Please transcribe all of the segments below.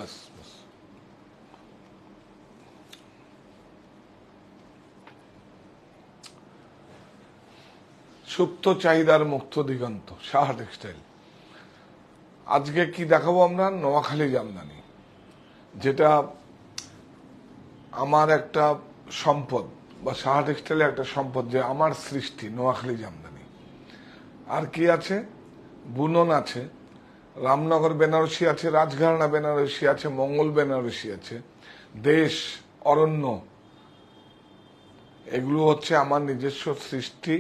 বাস বাস। সুপ্ত চাহিদার মুক্ত দিগন্ত, সাহা টেক্সটাইল। আজকে কি দেখাবো আমরা? নোয়াখালী জামদানি, যেটা আমার একটা সম্পদ, বা সাহা টেক্সটাইলের একটা সম্পদ, যে আমার সৃষ্টি নোয়াখালী জামদানি। আর কি আছে? বুনন আছে, রামনগর বেনারসি আছে, রাজঘরানা বেনারসি আছে, মঙ্গল বেনারসি আছে, দেশ, অরণ্য, এগুলো হচ্ছে আমার নিজস্ব সৃষ্টি,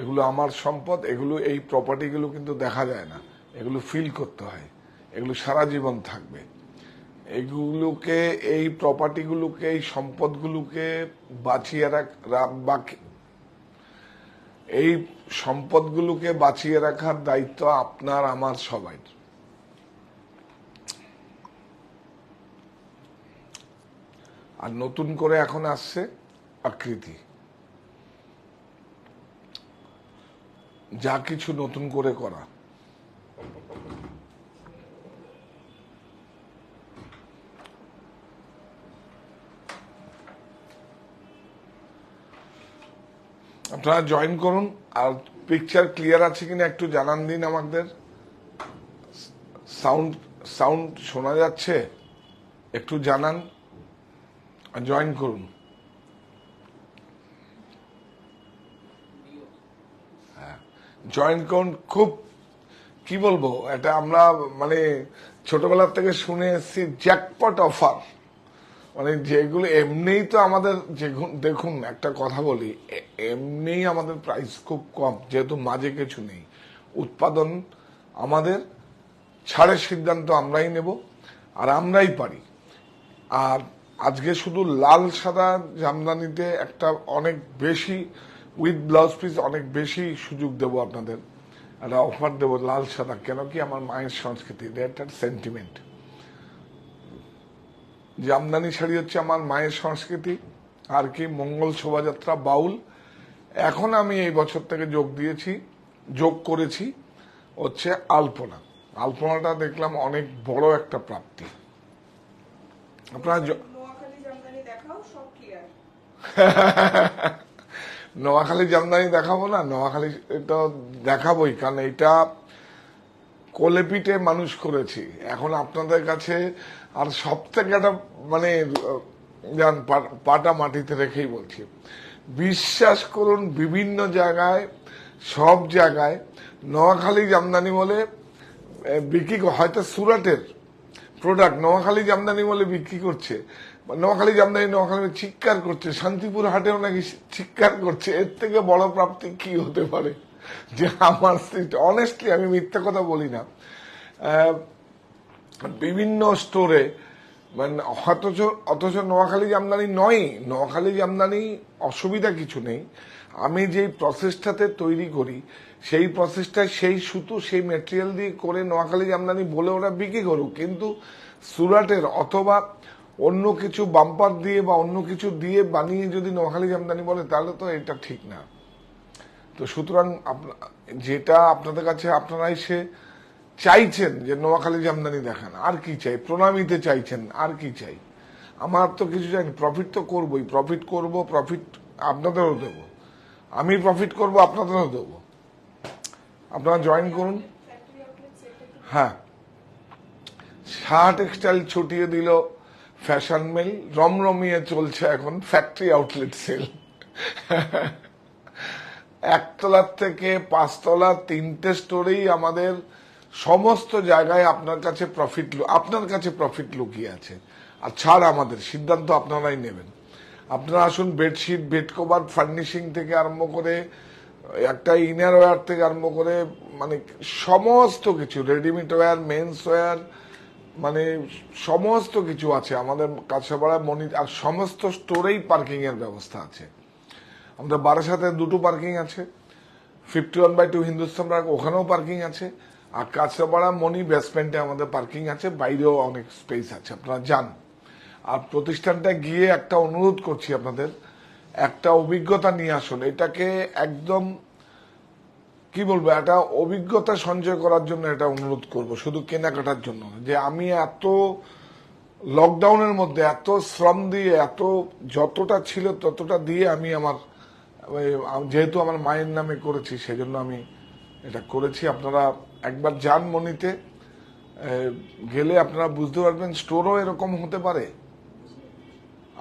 এগুলো আমার সম্পদ। এগুলো, এই প্রপার্টিগুলো কিন্তু দেখা যায় না, এগুলো ফিল করতে হয়, এগুলো সারা জীবন থাকবে। এগুলোকে, এই প্রপার্টিগুলোকে, এই সম্পদগুলোকে বাঁচিয়ে এই সম্পদগুলোকে বাঁচিয়ে রাখার দায়িত্ব আপনার, আমার, সবাই। আর নতুন করে এখন আসছে আকৃতি, যা কিছু নতুন করে করা। আপনারা জয়েন করুন। আর পিকচার ক্লিয়ার আছে কিনা একটু জানান দিন আমাদের। সাউন্ড শোনা যাচ্ছে? একটু জানান, জয়েন করুন। হ্যাঁ, জয়েন করুন। খুব কি বলবো, এটা আমরা মানে ছোটবেলার থেকে শুনে এসেছি, জ্যাকপট অফার। মানে যেগুলো এমনিই তো আমাদের, দেখুন একটা কথা বলি, এমনিই আমাদের প্রাইস খুব কম, যেহেতু মাঝে কিছু নেই। উৎপাদন আমাদের, ছাড়ের সিদ্ধান্ত আমরাই নেব, আর আমরাই পারি। আর আজকে শুধু লাল সাদা জামদানিতে একটা অনেক বেশি, উইথ ব্লাউজ পিস অনেক বেশি সুযোগ দেব আপনাদের, একটা অফার দেবো লাল সাদা। কেন কি? আমার মায়ের সংস্কৃতি, একটা সেন্টিমেন্ট। জামদানি শাড়ি হচ্ছে আমার মায়ের সংস্কৃতি। আর কি? মঙ্গল শোভাযাত্রা, বাউল। এখন আমি এই বছর থেকে যোগ করেছি হচ্ছে আলপনা। আলপনাটা দেখলাম অনেক বড় একটা প্রাপ্তি। আপনারা নোয়াখালী জামদানি দেখাবো না? নোয়াখালী তো দেখাবোই, কারণ এটা কোলেপিটে মানুষ করেছি। এখন আপনাদের কাছে আর সব থেকে একটা মানে পাটা মাটিতে রেখেই বলছি, বিশ্বাস করুন, বিভিন্ন জায়গায়, সব জায়গায় নোয়াখালী জামদানি বলে বিক্রি, হয়তো সুরাটের প্রোডাক্ট নোয়াখালী জামদানি বলে বিক্রি করছে, নোয়াখালী জামদানি, নোয়াখালী চিৎকার করছে, শান্তিপুর হাটেও নাকি চিৎকার করছে। এর থেকে বড় প্রাপ্তি কি হতে পারে? যে আমার অনেস্টলি, আমি মিথ্যা কথা বলি না, বিভিন্ন স্টোরে, মানে অথচ নোয়াখালী জামদানি নয়। নোয়াখালী জামদানি অসুবিধা কিছু নেই। আমি যেই প্রসেসটাতে তৈরি করি, সেই প্রসেসটায় সেই সুতো, সেই মেটেরিয়াল দিয়ে করে নোয়াখালী জামদানি বলে ওরা বিক্রি করুক। কিন্তু সুরাটের অথবা অন্য কিছু বাম্পার দিয়ে বা অন্য কিছু দিয়ে বানিয়ে যদি নোয়াখালী জামদানি বলে, তাহলে তো এটা ঠিক না। তো সুতরাং যেটা আপনাদের কাছে, আপনারা এসে চাইছেন যে নোয়াখালী জামদানি দেখান, আর কি চাই? প্রণামীতে চাইছেন, আর কি চাই? আমার তো কিছু চাই, প্রফিট তো করবোই, প্রফিট করব, প্রফিট আপনাদেরও দেবো, আমি প্রফিট করব, আপনাদেরও দেবো। আপনারা জয়েন করুন। হ্যাঁ, সাহা টেক্সটাইল ছুটিয়ে দিল ফ্যাশন মেল, রমরমিয়ে চলছে এখন ফ্যাক্টরি আউটলেট সেল। একতলার থেকে পাঁচতলা, 3টে স্টোরেই আমাদের সমস্ত জায়গায় আপনার কাছে প্রফিট লুকিয়ে আছে। আর ছাড় আমাদের, সিদ্ধান্ত আপনারাই নেবেন। আপনারা আসুন, বেডশিট, বেড কভার, ফার্নিশিং থেকে আরম্ভ করে, একটা ইনার ওয়্যার থেকে আরম্ভ করে, মানে সমস্ত কিছু, রেডিমেড ওয়্যার, মেন্স ওয়্যার, মানে সমস্ত কিছু আছে আমাদের কাছাপাড়া মনি। আর সমস্ত স্টোরেই পার্কিং এর ব্যবস্থা আছে। আমাদের বারাসাতে 2টো পার্কিং আছে, 51/2 হিন্দুস্তান পার্ক, ওখানেও পার্কিং আছে। আর কাছাপাড়া মনি বেসমেন্টে আমাদের পার্কিং আছে, বাইরেও অনেক স্পেস আছে, আপনারা যান। আর প্রতিষ্ঠানটা গিয়ে একটা অনুরোধ করছি আপনাদের, একটা অভিজ্ঞতা নিয়ে আসুন। এটাকে একদম কি বলবো, একটা অভিজ্ঞতা সঞ্চয় করার জন্য এটা অনুরোধ করব, শুধু কেনাকাটার জন্য। যে আমি এত লকডাউনের মধ্যে এত শ্রম দিয়ে এত যতটা ছিল ততটা দিয়ে আমি আমার যেহেতু আমার মায়ের নামে করেছি সেজন্য আমি এটা করেছি। আপনারা একবার যান মনিতে গেলে আপনারা বুঝতে পারবেন স্টোরও এরকম হতে পারে।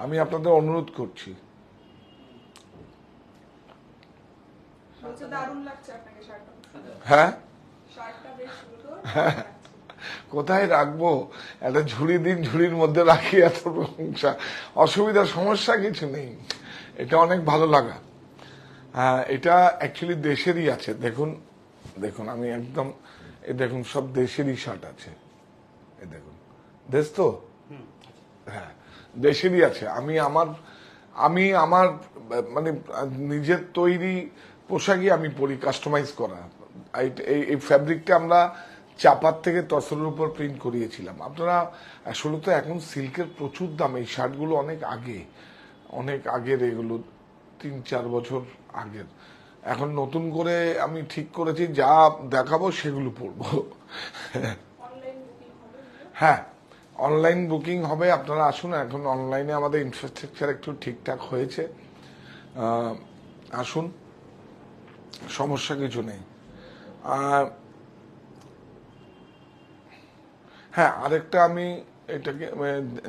আমি আপনাদের অনুরোধ করছি। হ্যাঁ, কোথায় রাখবো? একটা ঝুড়ি দিন, ঝুড়ির মধ্যে রাখি, এত অসুবিধা সমস্যা কিছু নেই। এটা অনেক ভালো লাগা। হ্যাঁ, এটা অ্যাকচুয়ালি দেশেরই আছে। দেখুন দেখুন আমি একদম দেখুন সব দেশেরই শার্ট আছে। দেখুন দেশ তো, হ্যাঁ দেশেরই আছে। আমি আমার মানে নিজের তৈরি পোশাকই আমি পরি, কাস্টমাইজ করা। এই ফ্যাব্রিকটা আমরা চাপার থেকে তসরের উপর প্রিন্ট করিয়েছিলাম। আপনারা আসলে তো এখন সিল্কের প্রচুর দাম। এই শার্টগুলো অনেক আগের, এগুলো 3-4 বছর আগের। এখন নতুন করে আমি ঠিক করেছি যা দেখাবো সেগুলো পরবো। হ্যাঁ, অনলাইন বুকিং হবে। আপনারা আসুন, এখন অনলাইনে আমাদের ইনফ্রাস্ট্রাকচার একটু ঠিকঠাক হয়েছে। আসুন, সমস্যা কিছু নেই। হ্যাঁ, আরেকটা আমি এটাকে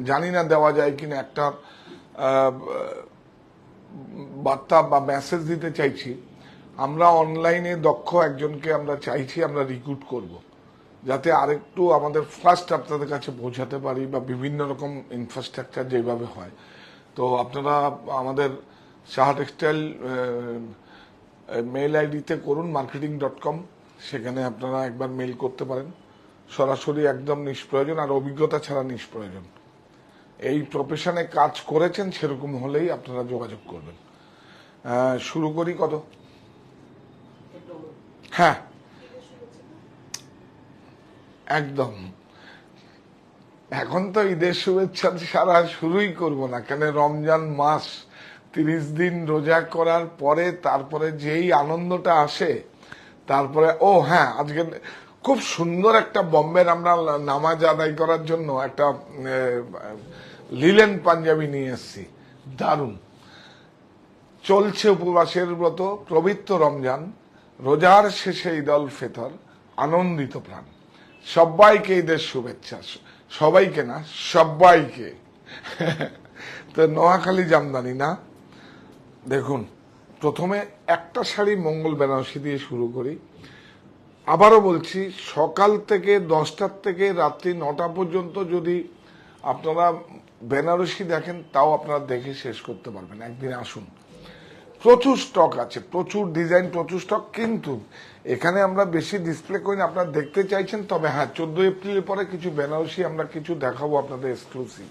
জানি না দেওয়া যায় কিনা, একটা বার্তা বা মেসেজ দিতে চাইছি। আমরা অনলাইনে দক্ষ একজনকে আমরা চাইছি, আমরা রিক্রুট করব, যাতে আরেকটু আমাদের ফার্স্ট আপনাদের কাছে পৌঁছাতে পারি, বা বিভিন্ন রকম ইনফ্রাস্ট্রাকচার যেভাবে হয়। তো আপনারা আমাদের সাহা টেক্সটাইল মেইল আইডিতে করুন marketing.com, সেখানে আপনারা একবার মেইল করতে পারেন। সরাসরি একদম নিষ্প্রয়োজন, আর অভিজ্ঞতা ছাড়া নিষ্প্রয়োজন। এই প্রফেশনে কাজ করেছেন সেরকম হলেই আপনারা যোগাযোগ করবেন। শুরু করি কত? হ্যাঁ একদম। এখন তো ঈদের শুভেচ্ছা সারা শুরুই করব না কেন, রমজান মাস 30 দিন রোজা করার পরে তারপরে যেই আনন্দটা আসে, তারপরে হ্যাঁ, আজকে খুব সুন্দর একটা বম্বের আমরা নামাজ আদায় করার জন্য একটা লিলেন পাঞ্জাবি নিয়ে এসেছি, দারুণ। চলছে উপবাসের ব্রত, পবিত্র রমজান, রোজার শেষে ঈদ উল ফিতর, আনন্দিত প্রাণ। সবাইকে ঈদের শুভেচ্ছা, সবাইকে না, সবাইকে। তো নোয়াখালী জামদানি না, দেখুন প্রথমে একটা শাড়ি মঙ্গল বেনারসি দিয়ে শুরু করি। আবারও বলছি, সকাল থেকে 10টার থেকে রাত্রি 9টা পর্যন্ত যদি আপনারা বেনারসি দেখেন, তাও আপনারা দেখে শেষ করতে পারবেন। একদিন আসুন, প্রচুর স্টক আছে, প্রচুর ডিজাইন, প্রচুর স্টক। কিন্তু এখানে আমরা বেশি ডিসপ্লে করি না, আপনারা দেখতে চাইছেন। তবে হ্যাঁ, 14 এপ্রিলের পরে কিছু বেনারসি আমরা কিছু দেখাবো আপনাদের এক্সক্লুসিভ।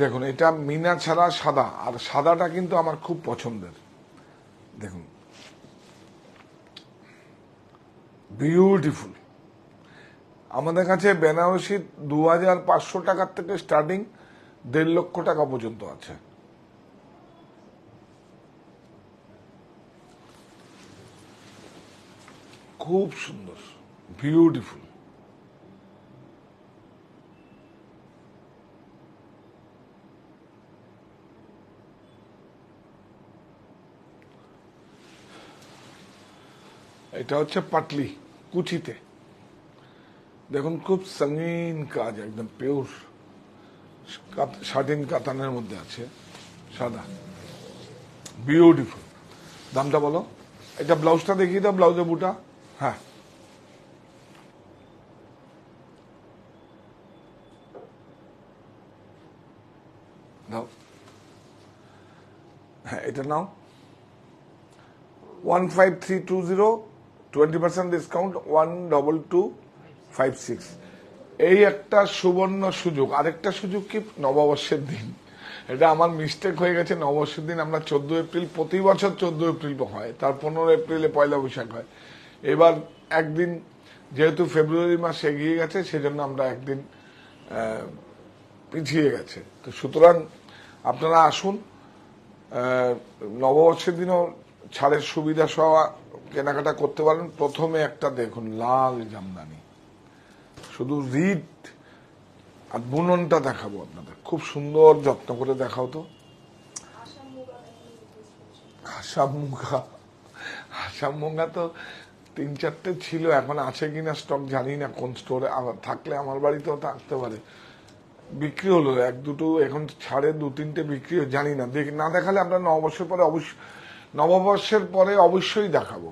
দেখুন, এটা মিনা ছাড়া সাদা, আর সাদাটা কিন্তু আমার খুব পছন্দের। দেখুন, বিউটিফুল। আমাদের কাছে বেনারসি 2500 টাকার থেকে স্টার্টিং 1.5 লক্ষ টাকা পর্যন্ত আছে। খুব সুন্দর, বিউটিফুল। এটা হচ্ছে পাটলি কুচিতে। দেখুন, খুব সঙ্গীন কাজ, একদম পিওর শাটিন কাতানের মধ্যে আছে, সাদা, বিউটিফুল। দামটা বলো? এটা ব্লাউজটা দেখিয়ে দাও, ব্লাউজের বুটা। হ্যাঁ, দাও। হ্যাঁ, এটা নাও। 15320, 20% ডিসকাউন্ট, 12256। এই একটা সুবর্ণ সুযোগ। আরেকটা সুযোগ কি, নববর্ষের দিন। এটা আমার মিস্টেক হয়ে গেছে। নববর্ষের দিন আমরা 14 এপ্রিল, প্রতি বছর 14 এপ্রিল হয়, তার 15 এপ্রিলে পয়লা বৈশাখ হয়। এবার একদিন, যেহেতু ফেব্রুয়ারি মাস এগিয়ে গেছে, সেজন্য আমরা একদিন পিছিয়ে গেছে। তো সুতরাং আপনারা আসুন, নববর্ষের দিনও ছাড়ের সুবিধা সহ কেনাকাটা করতে পারেন। প্রথমে একটা দেখুন, লাল জামদানি, শুধু রিড আর বুননটা দেখাবো আপনাদের, খুব সুন্দর, যত্ন করে দেখাও তো। আসাম মুগা, আসাম মুগা তো 3-4টে ছিল, এখন আছে কিনা স্টক জানি না, কোন স্টোরে থাকলে আমার বাড়িতেও থাকতে পারে। বিক্রি হলো 1-2, এখন ছাড়ে 2-3টে বিক্রি জানি না, না দেখালে আমরা নববর্ষের পরে অবশ্যই, নববর্ষের পরে অবশ্যই দেখাবো।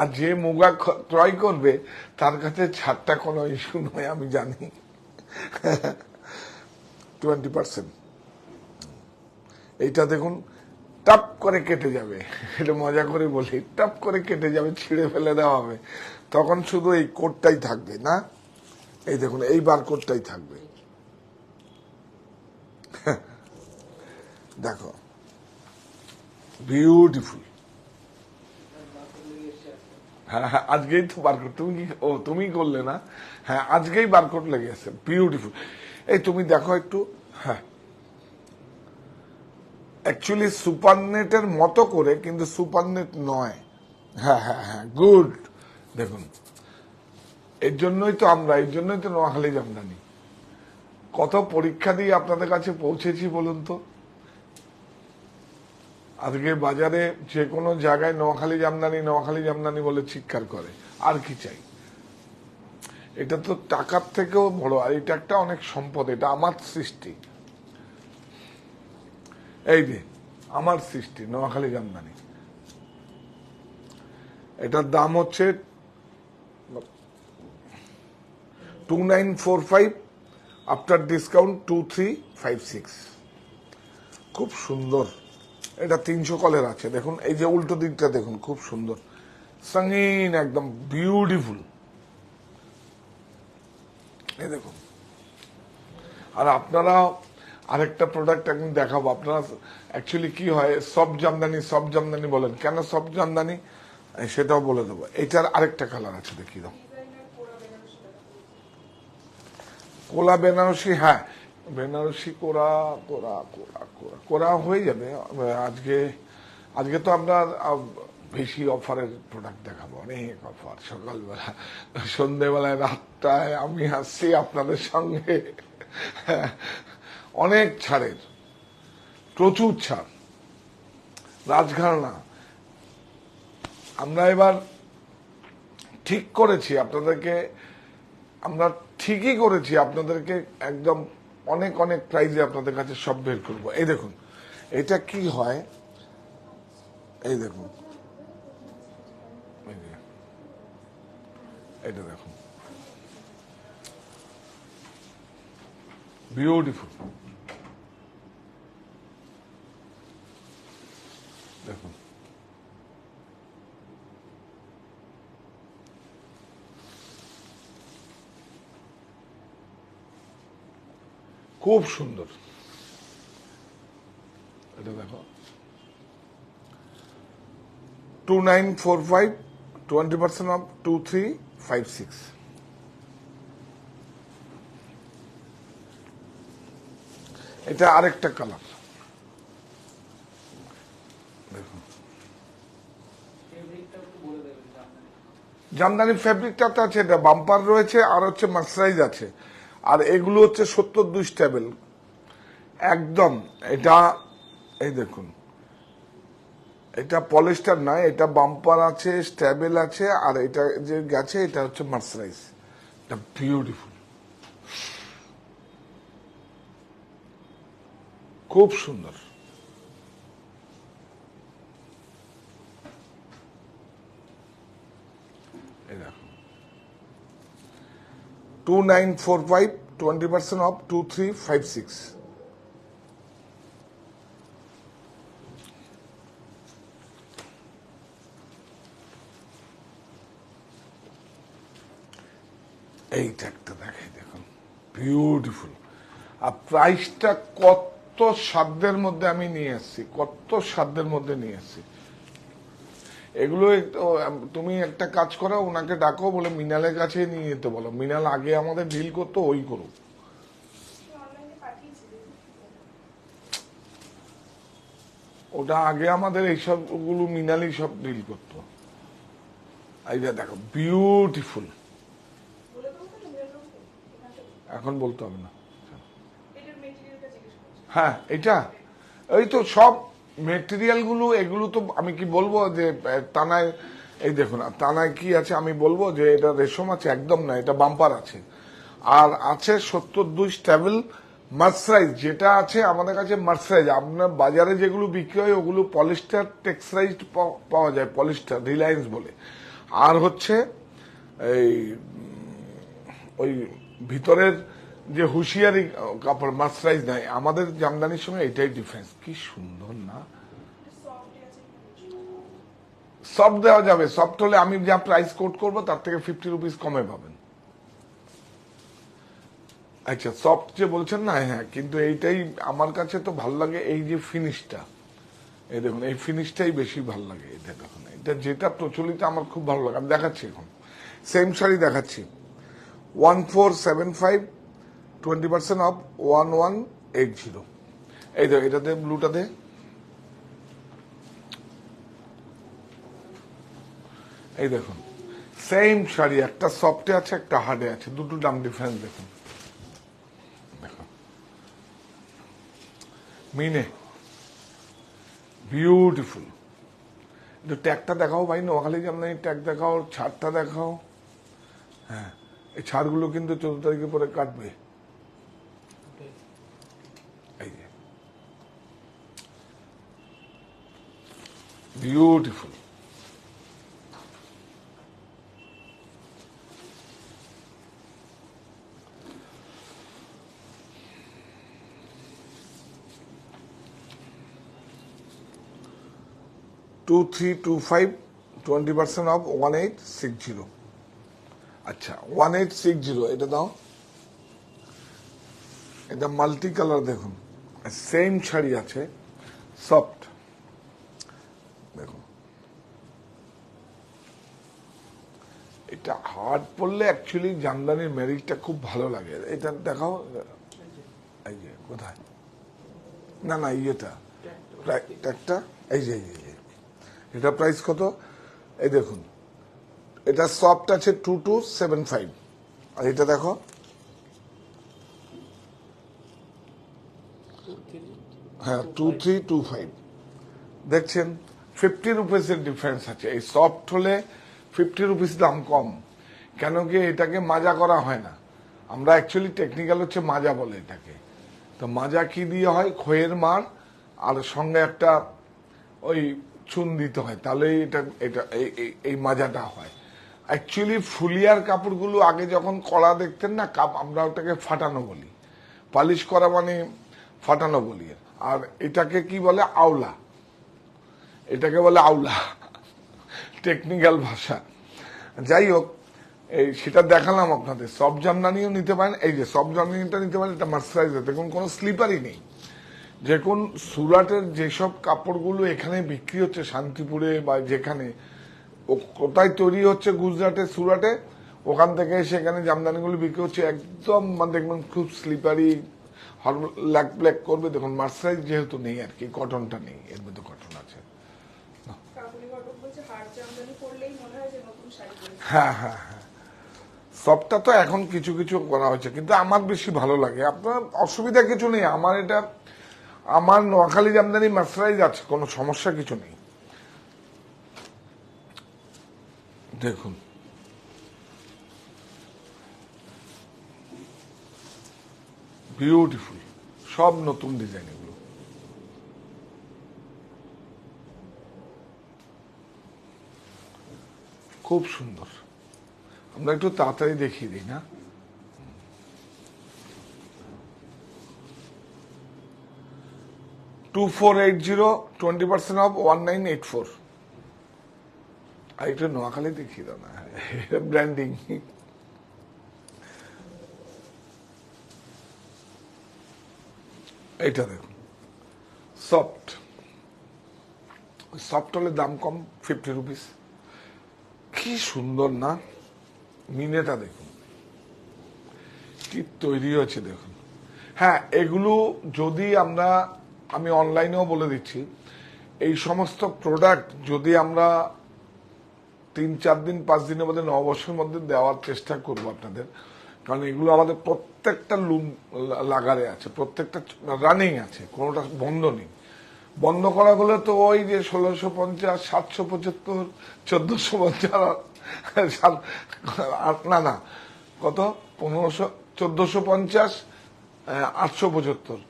আর যে মুগা ক্রয় করবে তার কাছে ছাড়টা কোনো ইস্যু নয়, আমি জানি। 20%। এইটা দেখুন, টাপ করে কেটে যাবে, এটা মজা করে বলি, টাপ করে কেটে যাবে, ছিঁড়ে ফেলে দেওয়া হবে, তখন শুধু এই কোডটাই থাকবে না, এই দেখুন এই বারকোডটাই থাকবে। দেখো, বিউটিফুল। হ্যাঁ হ্যাঁ, আজকেই তো বারকোড, তুমি কি, ও তুমি করলে না? হ্যাঁ, আজকেই বারকোড লেগে আছে, বিউটিফুল। এই তুমি দেখো একটু। হ্যাঁ, অ্যাকচুয়ালি সুপারনেটের মতো করে, কিন্তু সুপারনেট নয়। হ্যাঁ হ্যাঁ হ্যাঁ, গুড। দেখুন, এর জন্যই তো আমরা, এর জন্যই তো নোয়াখালী জামদানি কত পরীক্ষা দিয়ে আপনাদের কাছে পৌঁছেছি বলুন তো। আজকে বাজারে যে কোনো জায়গায় নোয়াখালী জামদানি, নোয়াখালী জামদানি বলে চিৎকার করে, আর কি চাই। এটা তো টাকার থেকেও বড়, আর এটা একটা অনেক সম্পদ, এটা আমার সৃষ্টি। এই যে আমার সৃষ্টি নোয়াখালী জামদানি, এটার দাম হচ্ছে 2945, আফটার ডিসকাউন্ট 2356। খুব সুন্দর, এটা 300 কলের আছে। দেখুন এই যে উল্টো দিকটা দেখুন, খুব সুন্দর, সঙ্গীন, একদম বিউটিফুল। এই দেখুন। আর আপনারা আরেকটা প্রোডাক্ট একদিন দেখাবো। আপনারা অ্যাকচুয়ালি কি হয়, সব জামদানি সব জামদানি বলেন কেন, সব জামদানি সেটাও বলে দেবো। এটার আরেকটা কালার আছে, দেখি দাও। কোলা বেনারসি, হ্যাঁ বেনারসি কোরা কোরা কোরা কোরা কোরা হয়ে যাবে আজকে। আজকে তো আমরা বেশি অফারের প্রোডাক্ট দেখাবো, অনেক অফার। সকালবেলা, সন্ধেবেলায়, রাতটায় আমি আসছি আপনাদের সঙ্গে, অনেক ছাড়ের, প্রচুর ছাড়, রাজঘরানা। আমরা এবার ঠিক করেছি আপনাদেরকে, আমরা ঠিকই করেছি আপনাদেরকে, একদম অনেক অনেক প্রাইজে আপনাদের কাছে সব বের করবো। এই দেখুন, এটা কি হয়, এই দেখুন, এটা দেখুন, বিউটিফুল। দেখুন, খুব সুন্দর। এটা দেখো, 2945, 20% অফ 2356। এটা আরেকটা কালার, দেখুন। জামদানি ফেব্রিকটাতে আছে, এটা বাম্পার রয়েছে, আর হচ্ছে মার্সারাইজ আছে, আর এগুলো হচ্ছে 72 স্টেবল একদম। এটা এই দেখুন, এটা পলিস্টার নয়, এটা বাম্পার আছে, স্টেবল আছে, আর এটা যে গেছে এটা হচ্ছে মার্সারাইজ। এটা বিউটিফুল, খুব সুন্দর। এই দেখুন, 2945, 20% অফ 2356। এইটা একটা দেখাই, দেখুন বিউটিফুল। আর প্রাইসটা কত সাধ্যের মধ্যে আমি নিয়ে আসছি, কত সাধ্যের মধ্যে নিয়ে আসছি। এগুলো তুমি একটা কাজ করো, ওনাকে ডাকো, বলে মিনালের কাছে নিয়ে যেতে বলো। মিনাল আগে আমাদের ডিল করতো, ওই করুক। ওটা আগে আমাদের এইসব গুলো মিনালি সব ডিল করতো। এইটা দেখো, বিউটিফুল। এখন বলতে হবে না। হ্যাঁ, এটা এই তো সব মেটেরিয়াল গুলো, এগুলো তো আমি কি বলবো যে তানায়, এই দেখুন তানায় কি আছে আমি বলবো যে এটা রেশম আছে? একদম না, এটা বাম্পার আছে। আর আছে 72 স্ট্যাবল মার্সারাইজ, যেটা আছে আমাদের কাছে মার্সারাইজ। আপনার বাজারে যেগুলো বিক্রি হয় ওগুলো পলিস্টার টেক্সচারাইজড পাওয়া যায়, পলিস্টার রিলায়েন্স বলে। আর হচ্ছে এই ওই ভিতরের যে হুঁশিয়ারি কাপড় মার্সারাইজ নাই, আমাদের জামদানির সঙ্গে এটাই ডিফারেন্স। কি সুন্দর না! সফট দেওয়া যাবে, সফট হলে আমি যা প্রাইস কোট করব তার থেকে 50 রুপিস কমে পাবেন। আচ্ছা, সফট যে বলছেন না, হ্যাঁ, কিন্তু এইটাই আমার কাছে তো ভালো লাগে, এই যে ফিনিশটা, এই দেখুন এই ফিনিশটাই বেশি ভালো লাগে। এটা দেখুন, এটা যেটা প্রচলিত আমার খুব ভালো লাগে। আমি দেখাচ্ছি এখন সেম শাড়ি দেখাচ্ছি, 1475, 20% অফ 1180। এই দেখো, এটাতে ব্লুটাতে, এই দেখুন সেম শাড়ি, একটা সফটে আছে একটা হার্ডে আছে, দুটো দাম ডিফারেন্স দেখুন। মিনে বিউটিফুল। একটু ট্যাগটা দেখাও ভাই, নোয়াখালী জামদানি ট্যাগ দেখাও, ছাড়টা দেখাও। হ্যাঁ, এই ছাড়গুলো কিন্তু 14 তারিখে পরে কাটবে। এই যে বিউটিফুল। Two 325, 20% of 1860। আচ্ছা, 1860 এটা দাও। এটা মাল্টি কালার দেখুন, সেম শাড়ি আছে, সফট দেখুন। এটা হার্ড পড়লে অ্যাকচুয়ালি জামদানির মেরিটটা খুব ভালো লাগে। এটা দেখাও, এই যে কোথায়, না না ইয়েটা ট্যাগটা, এই যে এটা প্রাইস কত? এই দেখুন, এটা সফট আছে 2275, আর এটা দেখো হ্যাঁ 2325। দেখছেন 50 রুপিসের ডিফারেন্স আছে। এই সফট হলে 50 রুপিস দাম কম, কেন কি এটাকে মাজা করা হয় না। আমরা অ্যাকচুয়ালি টেকনিক্যাল হচ্ছে মাজা বলে এটাকে। তো মাজা কি দিয়ে হয়? খয়ের মার আর সঙ্গে একটা ওই চুন দিতে হয়, তাহলে এটা এটা এই মাজাটা হয়। অ্যাকচুয়ালি ফুলিয়ার কাপড়গুলো আগে যখন কড়া দেখতেন না, আমরা ওটাকে ফাটানো বলি, পালিশ করা মানে ফাটানো বলি। আর এটাকে কি বলে? আওলা। এটাকে বলে আওলা, টেকনিক্যাল ভাষা। যাই হোক, এই সেটা দেখালাম আপনাদের। সব জামদানিও নিতে পারেন, এই যে সব জামদানিটা নিতে পারেন, এটা মার্সারাইজ, দেখুন কোনো স্লিপারই নেই। দেখুন সুরাটের যেসব কাপড়গুলো এখানে বিক্রি হচ্ছে শান্তিপুরে বা যেখানে, কোথায় তৈরি হচ্ছে? গুজরাটে, সুরাটে। ওখান থেকে সেখানে জামদানিগুলো বিক্রি হচ্ছে, একদম মানে দেখবেন খুব স্লিপারি, ল্যাক ব্ল্যাক করবে। দেখুন মার্সারাইজ যেহেতু নেই আর কি, কটনটা নেই, এর মধ্যে কটন আছে। হ্যাঁ হ্যাঁ হ্যাঁ, সবটা তো এখন কিছু কিছু করা হয়েছে, কিন্তু আমার বেশি ভালো লাগে। আপনার অসুবিধা কিছু নেই, আমার এটা, আমার নোয়াখালী জামদানি মার্সারাইজ আছে, কোনো সমস্যা কিছু নেই। দেখুন বিউটিফুল, সব নতুন ডিজাইন এগুলো। খুব সুন্দর। আমরা একটু তাড়াতাড়ি দেখিয়ে দিই না? 2480, 20% অফ 1984। আর একটু নোয়াখালী দেখিয়ে দাও না, ব্র্যান্ডিং। এইটা দেখুন সফট, সফট হলে দাম কম, 50 রুপিস। কি সুন্দর না? মিনেটা দেখুন কি তৈরি হয়েছে দেখুন। হ্যাঁ, এগুলো যদি আমরা, আমি অনলাইনেও বলে দিচ্ছি, এই সমস্ত প্রোডাক্ট যদি আমরা 3-4 দিন 5 দিনের মধ্যে, নববর্ষের মধ্যে দেওয়ার চেষ্টা করবো আপনাদের, কারণ এগুলো আমাদের প্রত্যেকটা লুম লাগারে আছে, প্রত্যেকটা রানিং আছে, কোনোটা বন্ধ নেই। বন্ধ করা হলে তো ওই যে 1650, 775, 1450, না কত 1500, 1450, 875,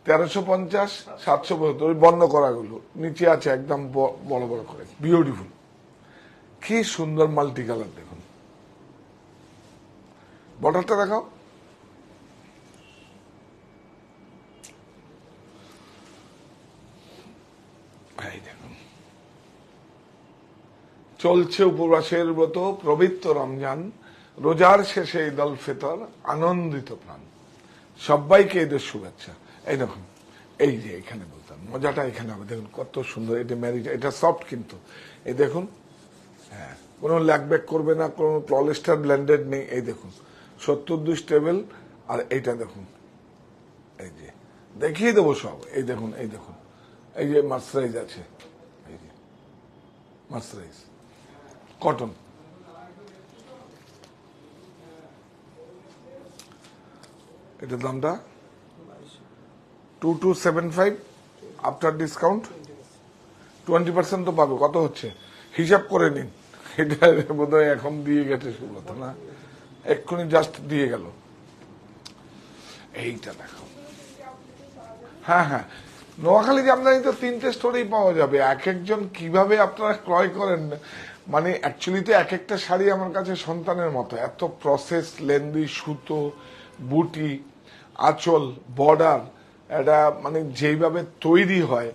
1350, 775, ওই বন্ধ করাগুলো নিচে আছে একদম বড় বড় করে, বিউটিফুল। কি সুন্দর মাল্টি কালার, দেখুন বর্ডারটা দেখাও। এই দেখুন, চলছে উপবাসের ব্রত, পবিত্র রমজান, রোজার শেষে ঈদ উল ফিতর, আনন্দিত প্রাণ, সবাইকে ঈদের শুভেচ্ছা। এই দেখুন, এই যে এখানে বলতাম মজাটা এখানে হবে, দেখুন কত সুন্দর। এটা ম্যারিজ, এটা সফট কিন্তু, এই দেখুন, হ্যাঁ কোনো ল্যাকব্যাক করবে না, কোনো পলিস্টার ব্লেন্ডেড নেই। এই দেখুন 72 স্টেবল, আর এইটা দেখুন, এই যে দেখিয়ে দেবো সব। এই দেখুন, এই দেখুন, এই যে মার্সারাইজ আছে, এই যে মার্সারাইজ কটন। এটার দামটা 2275 আফটার ডিসকাউন্ট 20% তো পাবে। কত হচ্ছে হিসাব করে নিন। এটা বোধহয় এখন দিয়ে গেছে সুব্রত, না এক্ষুনি জাস্ট দিয়ে গেল। এইটা দেখো, হ্যাঁ হ্যাঁ, নোয়াখালী জামদানি তো 3টে স্টোরেই পাওয়া যাবে। এক একজন কিভাবে আপনারা ক্রয় করেন, মানে অ্যাকচুয়ালি তো এক একটা শাড়ি আমার কাছে সন্তানের মতো, এত প্রসেস, লেন্দি, সুতো, বুটি, আঁচল, বর্ডার, এটা মানে যেইভাবে তৈরি হয়,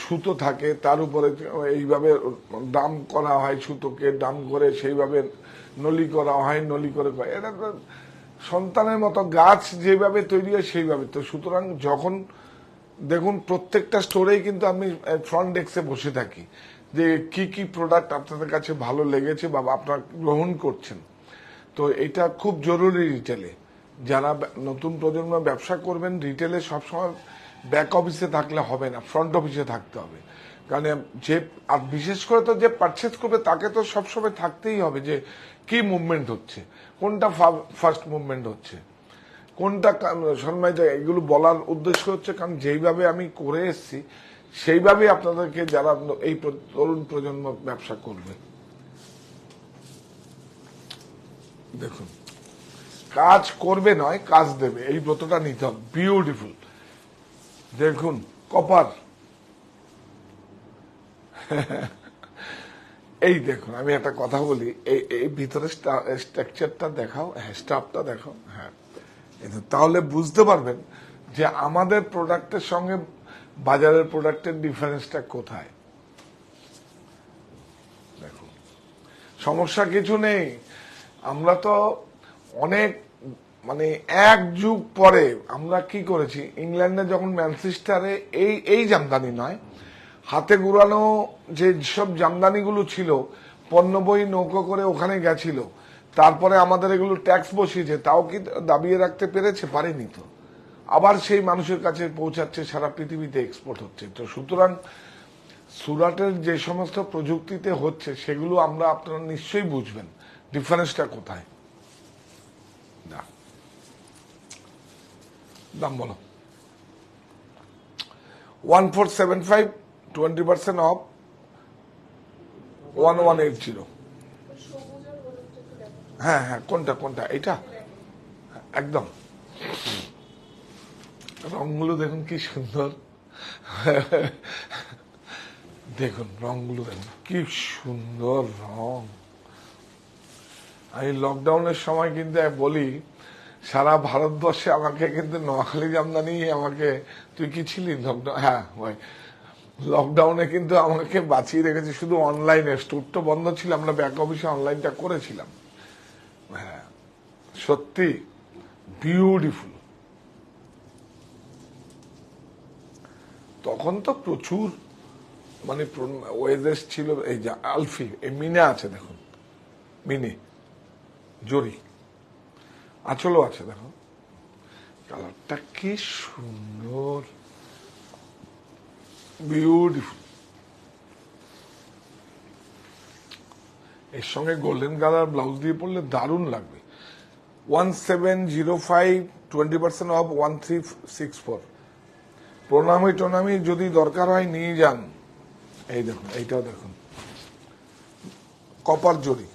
সুতো থাকে তার উপরে এইভাবে দাম করা হয়, সুতোকে দাম করে সেইভাবে নলি করা হয়, নলি করে এটা তো সন্তানের মতো, গাছ যেভাবে তৈরি হয় সেইভাবে। তো সুতরাং যখন দেখুন প্রত্যেকটা স্টোরেই কিন্তু আমি ফ্রন্ট ডেস্কে বসে থাকি, যে কি কি প্রোডাক্ট আপনাদের কাছে ভালো লেগেছে বা আপনারা গ্রহণ করছেন। তো এটা খুব জরুরি রিটেলে, যারা নতুন প্রজন্ম ব্যবসা করবেন, রিটেলে সবসময় ব্যাক অফিসে থাকলে হবে না, ফ্রন্ট অফিসে থাকতে হবে। কারণ যে, আর বিশেষ করে তো যে পারচেজ করবে তাকে তো সবসময় থাকতেই হবে যে কি মুভমেন্ট হচ্ছে, কোনটা ফার্স্ট মুভমেন্ট হচ্ছে, কোনটা সম্মানিত। এগুলো বলার উদ্দেশ্য হচ্ছে কারণ যেইভাবে আমি করে এসেছি সেইভাবে আপনাদেরকে যারা এই তরুণ প্রজন্ম ব্যবসা করবে, দেখুন কাজ করবে নয় কাজ দেবে, এই ব্রতটা নিতে হবে। বিউটিফুল, দেখুন কপার। এই দেখুন, আমি একটা কথা বলি, এই ভিতরে স্ট্রাকচারটা দেখাও, হ্যাঁ স্টাফটা দেখাও, হ্যাঁ তাহলে বুঝতে পারবেন যে আমাদের প্রোডাক্টের সঙ্গে বাজারের প্রোডাক্টের ডিফারেন্সটা কোথায়। দেখুন সমস্যা কিছু নেই, আমরা তো অনেক মানে এক যুগ পরে আমরা কি করেছি, ইংল্যান্ডে যখন ম্যানচেস্টারে এই জামদানি নয়, হাতে গুড়ানো যে সব জামদানিগুলো ছিল, পণ্যবহী নৌকো করে ওখানে গেছিল, তারপরে আমাদের এগুলো ট্যাক্স বসিয়েছে, তাও কি দাবিয়ে রাখতে পেরেছে? পারেনি তো। আবার সেই মানুষের কাছে পৌঁছাচ্ছে, সারা পৃথিবীতে এক্সপোর্ট হচ্ছে। তো সুতরাং সুরাটের যে সমস্ত প্রযুক্তিতে হচ্ছে সেগুলো আমরা, আপনারা নিশ্চয়ই বুঝবেন ডিফারেন্সটা কোথায়। না দাম বলো, 1475, 20% অফ, 1180। হ্যাঁ হ্যাঁ, কোনটা কোনটা, এটা একদম। রংগুলো দেখুন কি সুন্দর, দেখুন রংগুলো দেখুন কি সুন্দর রং। আমি লকডাউনের সময় কিন্তু বলি, সারা ভারতবর্ষে আমাকে কিন্তু নোয়াখালী জামদানি আমাকে, তুই কি ছিলি লকডাউন? হ্যাঁ ভাই, লকডাউনে কিন্তু আমাকে বাঁচিয়ে রেখেছে। শুধু অনলাইনে, স্টোর তো বন্ধ ছিল, আমরা ব্যাক অফিসে অনলাইনটা করেছিলাম। হ্যাঁ সত্যি বিউটিফুল। তখন তো প্রচুর মানে ওয়েদার ছিল। এই যে আলফি, এই মিনে আছে দেখুন, মিনে জরি, আঁচলও আছে দেখো, কালারটা কি সুন্দর, বিউটিফুল। এর সঙ্গে গোল্ডেন কালার ব্লাউজ দিয়ে পরলে দারুণ লাগবে। 1705 20% অফ 1364। প্রণামী টনামি যদি দরকার হয় নিয়ে যান। এই দেখুন, এইটাও দেখুন, কপার জরি।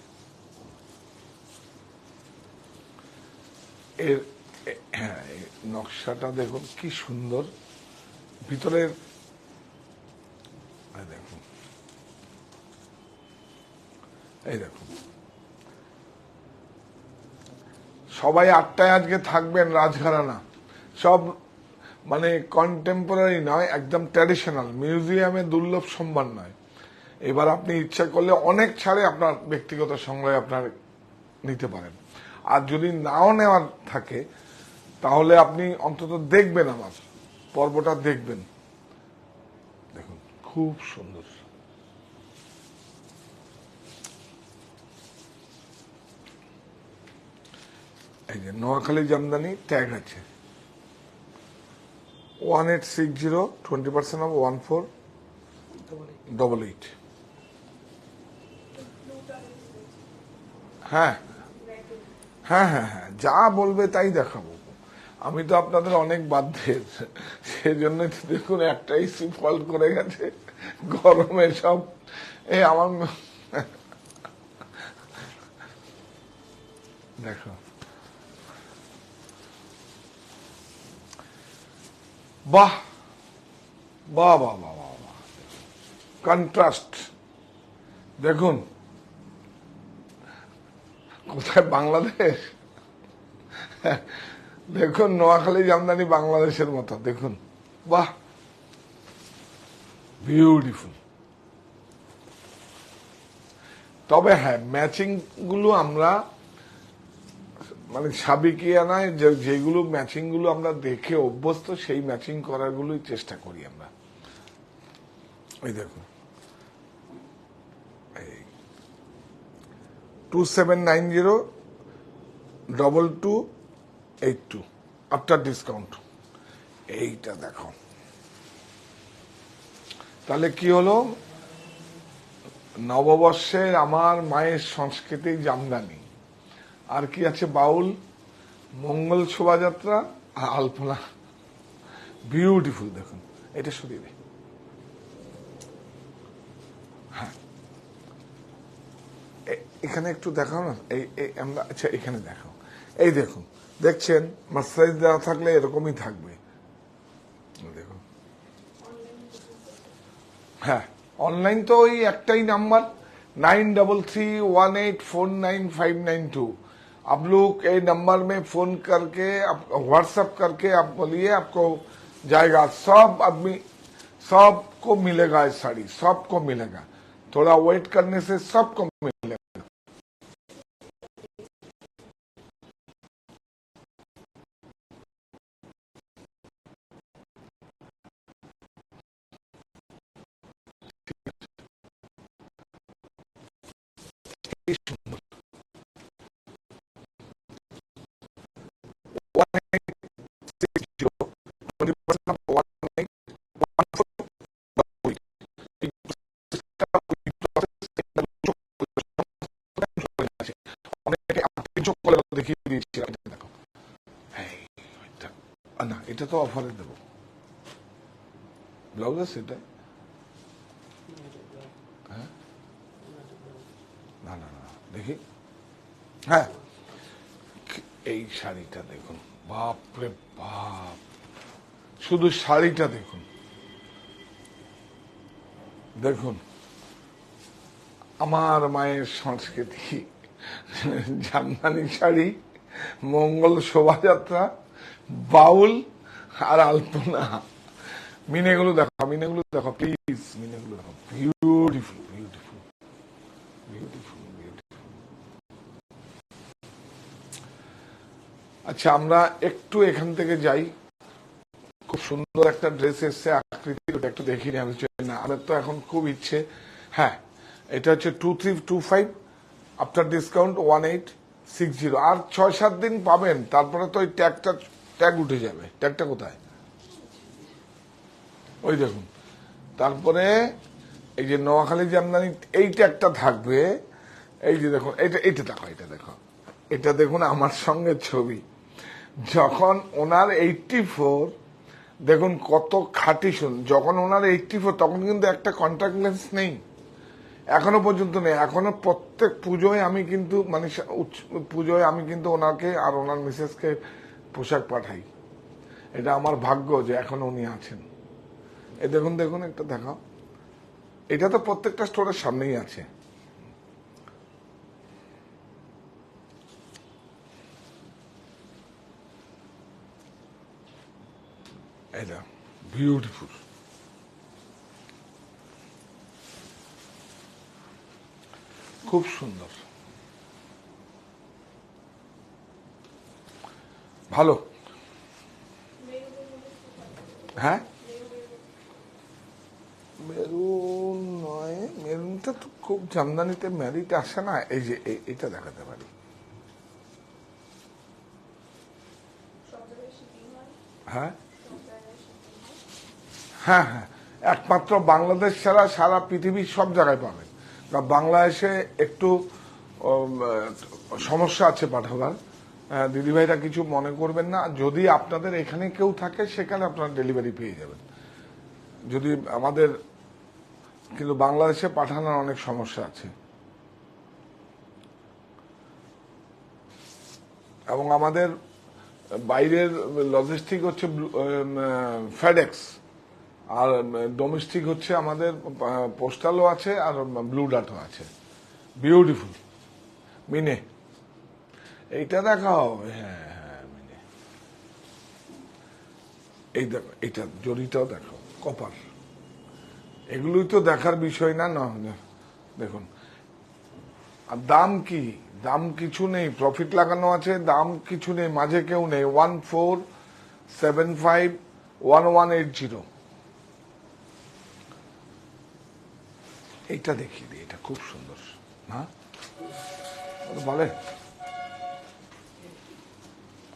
এর হ্যাঁ, নকশাটা দেখুন কি সুন্দর, ভিতরের দেখুন, এই দেখুন। সবাই 8টায় আজকে থাকবেন রাজঘরানা, সব মানে কন্টেম্পোরারি নয়, একদম ট্র্যাডিশনাল, মিউজিয়ামে দুর্লভ সম্মান নয়। এবার আপনি ইচ্ছা করলে অনেক ছাড়ে আপনার ব্যক্তিগত সংগ্রহে আপনার নিতে পারেন। আর যদি নাও নেওয়ার থাকে তাহলে আপনি অন্তত দেখবেন, আমার পর্বটা দেখবেন। দেখুন খুব সুন্দর। এই যে নোয়াখালী জামদানি ট্যাগ আছে, 1860 20% অফ 1488। হ্যাঁ হ্যাঁ হ্যাঁ হ্যাঁ, যা বলবে তাই দেখাবো। আমি তো আপনাদের অনেক বাধ্যের, সেজন্য দেখুন একটাই সিপ ফল্ট করে গেছে গরমে সব। এই আমার দেখো, বাহ বাহ বাহ বাহ বাহ, কন্ট্রাস্ট দেখুন। কোথায় বাংলাদেশ? দেখুন নোয়াখালী জামদানি বাংলাদেশের মতো, দেখুন বাহ, বিউটিফুল। তবে হ্যাঁ, ম্যাচিং গুলো আমরা মানে সাবেকিয়ানায় যেগুলো ম্যাচিং গুলো আমরা দেখে অভ্যস্ত, সেই ম্যাচিং করার গুলোই চেষ্টা করি আমরা। এই দেখুন, 2790 2282 আফটার ডিসকাউন্ট। এইটা দেখো, তাহলে কি হলো, নববর্ষের আমার মায়ের সংস্কৃতি জামদানি, আর কি আছে, বাউল, মঙ্গল শোভাযাত্রা আর আলপনা। বিউটিফুল দেখুন, এটা সরিয়ে দে। হ্যাঁ, এখানে একটু দেখাও না, এই আমরা, আচ্ছা এখানে দেখাও। এই দেখুন, দেখছেন মার্সাইজ দেওয়া থাকলে এরকমই থাকবে। দেখুন, হ্যাঁ, অনলাইন তো ওই একটাই নাম্বার, 9331849592। आप लोग ये नंबर में फोन करके, व्हाट्सएप करके आप बोलिए, आपको जाएगा। सब आदमी, सबको मिलेगा ये साड़ी, सबको मिलेगा। थोड़ा वेट करने से सबको मिलेगा। দেখিয়ে দিয়েছি, দেখো। না, এটা তো অফারে দেবো, ব্লাউজ আছে এটা। হ্যাঁ, না না না, দেখি। হ্যাঁ, এই শাড়িটা দেখুন, বাপরে বাপ, শুধু শাড়িটা দেখুন, দেখুন আমার মায়ের সংস্কৃতি, জামদানি শাড়ি, মঙ্গল শোভাযাত্রা, বাউল আর আলপনা। মিনেগুলো দেখো, মিনেগুলো দেখো প্লিজ, মিনেগুলো দেখো, বিউটিফুল বিউটিফুল বিউটিফুল বিউটিফুল। আচ্ছা, আমরা একটু এখান থেকে যাই। খুব সুন্দর একটা ড্রেস এসছে, আকৃতি, ওটা একটু দেখিনি আমি। না, আমার তো এখন খুব ইচ্ছে। হ্যাঁ, এটা হচ্ছে 2325 আফটার ডিসকাউন্ট 1860। আর 6-7 দিন পাবেন, তারপরে তো ওই ট্যাগ উঠে যাবে। ট্যাগটা কোথায়? ওই দেখুন। তারপরে এই যে নোয়াখালী জামদানি, এই ট্যাগটা থাকবে। এই যে দেখুন, এইটা দেখো, এটা দেখো, এটা দেখুন আমার সঙ্গে ছবি, যখন ওনার 84, দেখুন কত খাঁটি শুন, যখন ওনার 84 তখন কিন্তু একটা কন্ট্যাক্ট লেন্স নেই, এখনো পর্যন্ত নেই। এখনো প্রত্যেক পুজোয় আমি কিন্তু মানে পুজোয় আমি কিন্তু ওনাকে আর ওনার মিসেসকে পোশাক পাঠাই। এটা আমার ভাগ্য যে এখন উনি আছেন। এই দেখুন দেখুন, একটা দেখাও, এটা তো প্রত্যেকটা স্টোরের সামনেই আছে। এটা বিউটিফুল, খুব সুন্দর, ভালো। হ্যাঁ, মেরুন নয়, মেরুনটা তো খুব জামদানিতে ম্যারিট আসে না। এই যে এটা দেখাতে পারি। হ্যাঁ হ্যাঁ হ্যাঁ, একমাত্র বাংলাদেশ ছাড়া সারা পৃথিবীর সব জায়গায় পাবেন। বাংলাদেশে একটু সমস্যা আছে পাঠাবার, দিদিভাইরা কিছু মনে করবেন না। যদি আপনাদের এখানে কেউ থাকে সেখানে আপনারা ডেলিভারি পেয়ে যাবেন, যদি আমাদের, কিন্তু বাংলাদেশে পাঠানোর অনেক সমস্যা আছে। এবং আমাদের বাইরের লজিস্টিক হচ্ছে ফেডেক্স, আর ডোমেস্টিক হচ্ছে আমাদের পোস্টালও আছে আর ব্লু ডার্টও আছে। বিউটিফুল মিনে, এইটা দেখাও। হ্যাঁ হ্যাঁ মিনে, এই দেখো, এইটা জরিটাও দেখো, কপার। এগুলোই তো দেখার বিষয় না। দেখুন, আর দাম কি, দাম কিছু নেই, প্রফিট লাগানো আছে, দাম কিছু নেই, মাঝে কেউ নেই। 14751180। এইটা দেখিয়ে দিই, এটা খুব সুন্দর। হ্যাঁ বলে,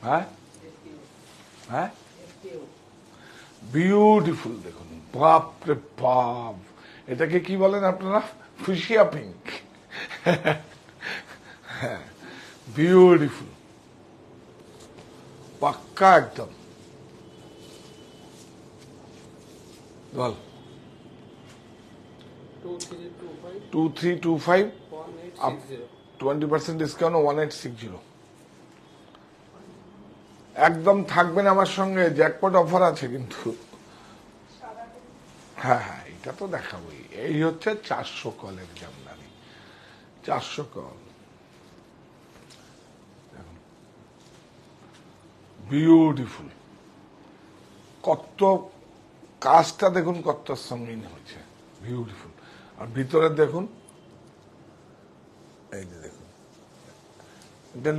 হ্যাঁ হ্যাঁ, বিউটিফুল। দেখুন, বাপ রে বাপ, এটাকে কি বলেন আপনারা? Fuchsia pink. হ্যাঁ, বিউটিফুল, পাক্কা একদম। বল 2325 20% ডিসকাউন্ট 1860। একদম থাকবেন আমার সঙ্গে, জ্যাকপট অফার আছে কিন্তু। হ্যাঁ হ্যাঁ, এটা তো দেখাবোই। এই হচ্ছে 400 কলের জামদানি, 400 কল। বিউটিফুল, কত কাজটা দেখুন, কত সঙ্গীন হয়েছে, বিউটিফুল। আর ভিতরে দেখুন, এই যে দেখুন, এটা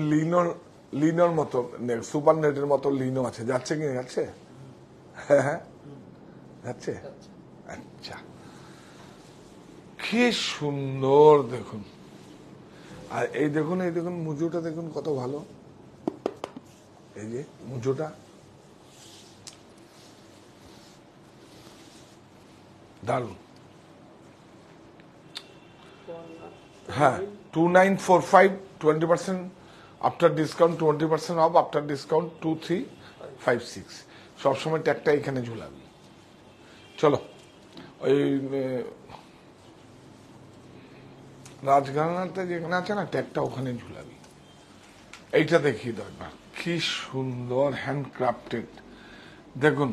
লিনোর মতো, সুপার নেটের মতো লিনো আছে। যাচ্ছে কি যাচ্ছে? হ্যাঁ হ্যাঁ যাচ্ছে। আচ্ছা, কি সুন্দর দেখুন। আর এই দেখুন, এই দেখুন মুজোটা দেখুন কত ভালো, এই যে মুজোটা দারুন। হ্যাঁ, 2945, 20% after discount, 20% of after discount 2356। সবসময় ট্যাগটা এখানে ঝুলাবি। চলো, ওই রাজঘরানাতে যেখানে আছে না ট্যাগটা, ওখানে ঝুলাবি। এইটা দেখিয়ে দাও একবার, কি সুন্দর হ্যান্ডক্রাফটেড দেখুন।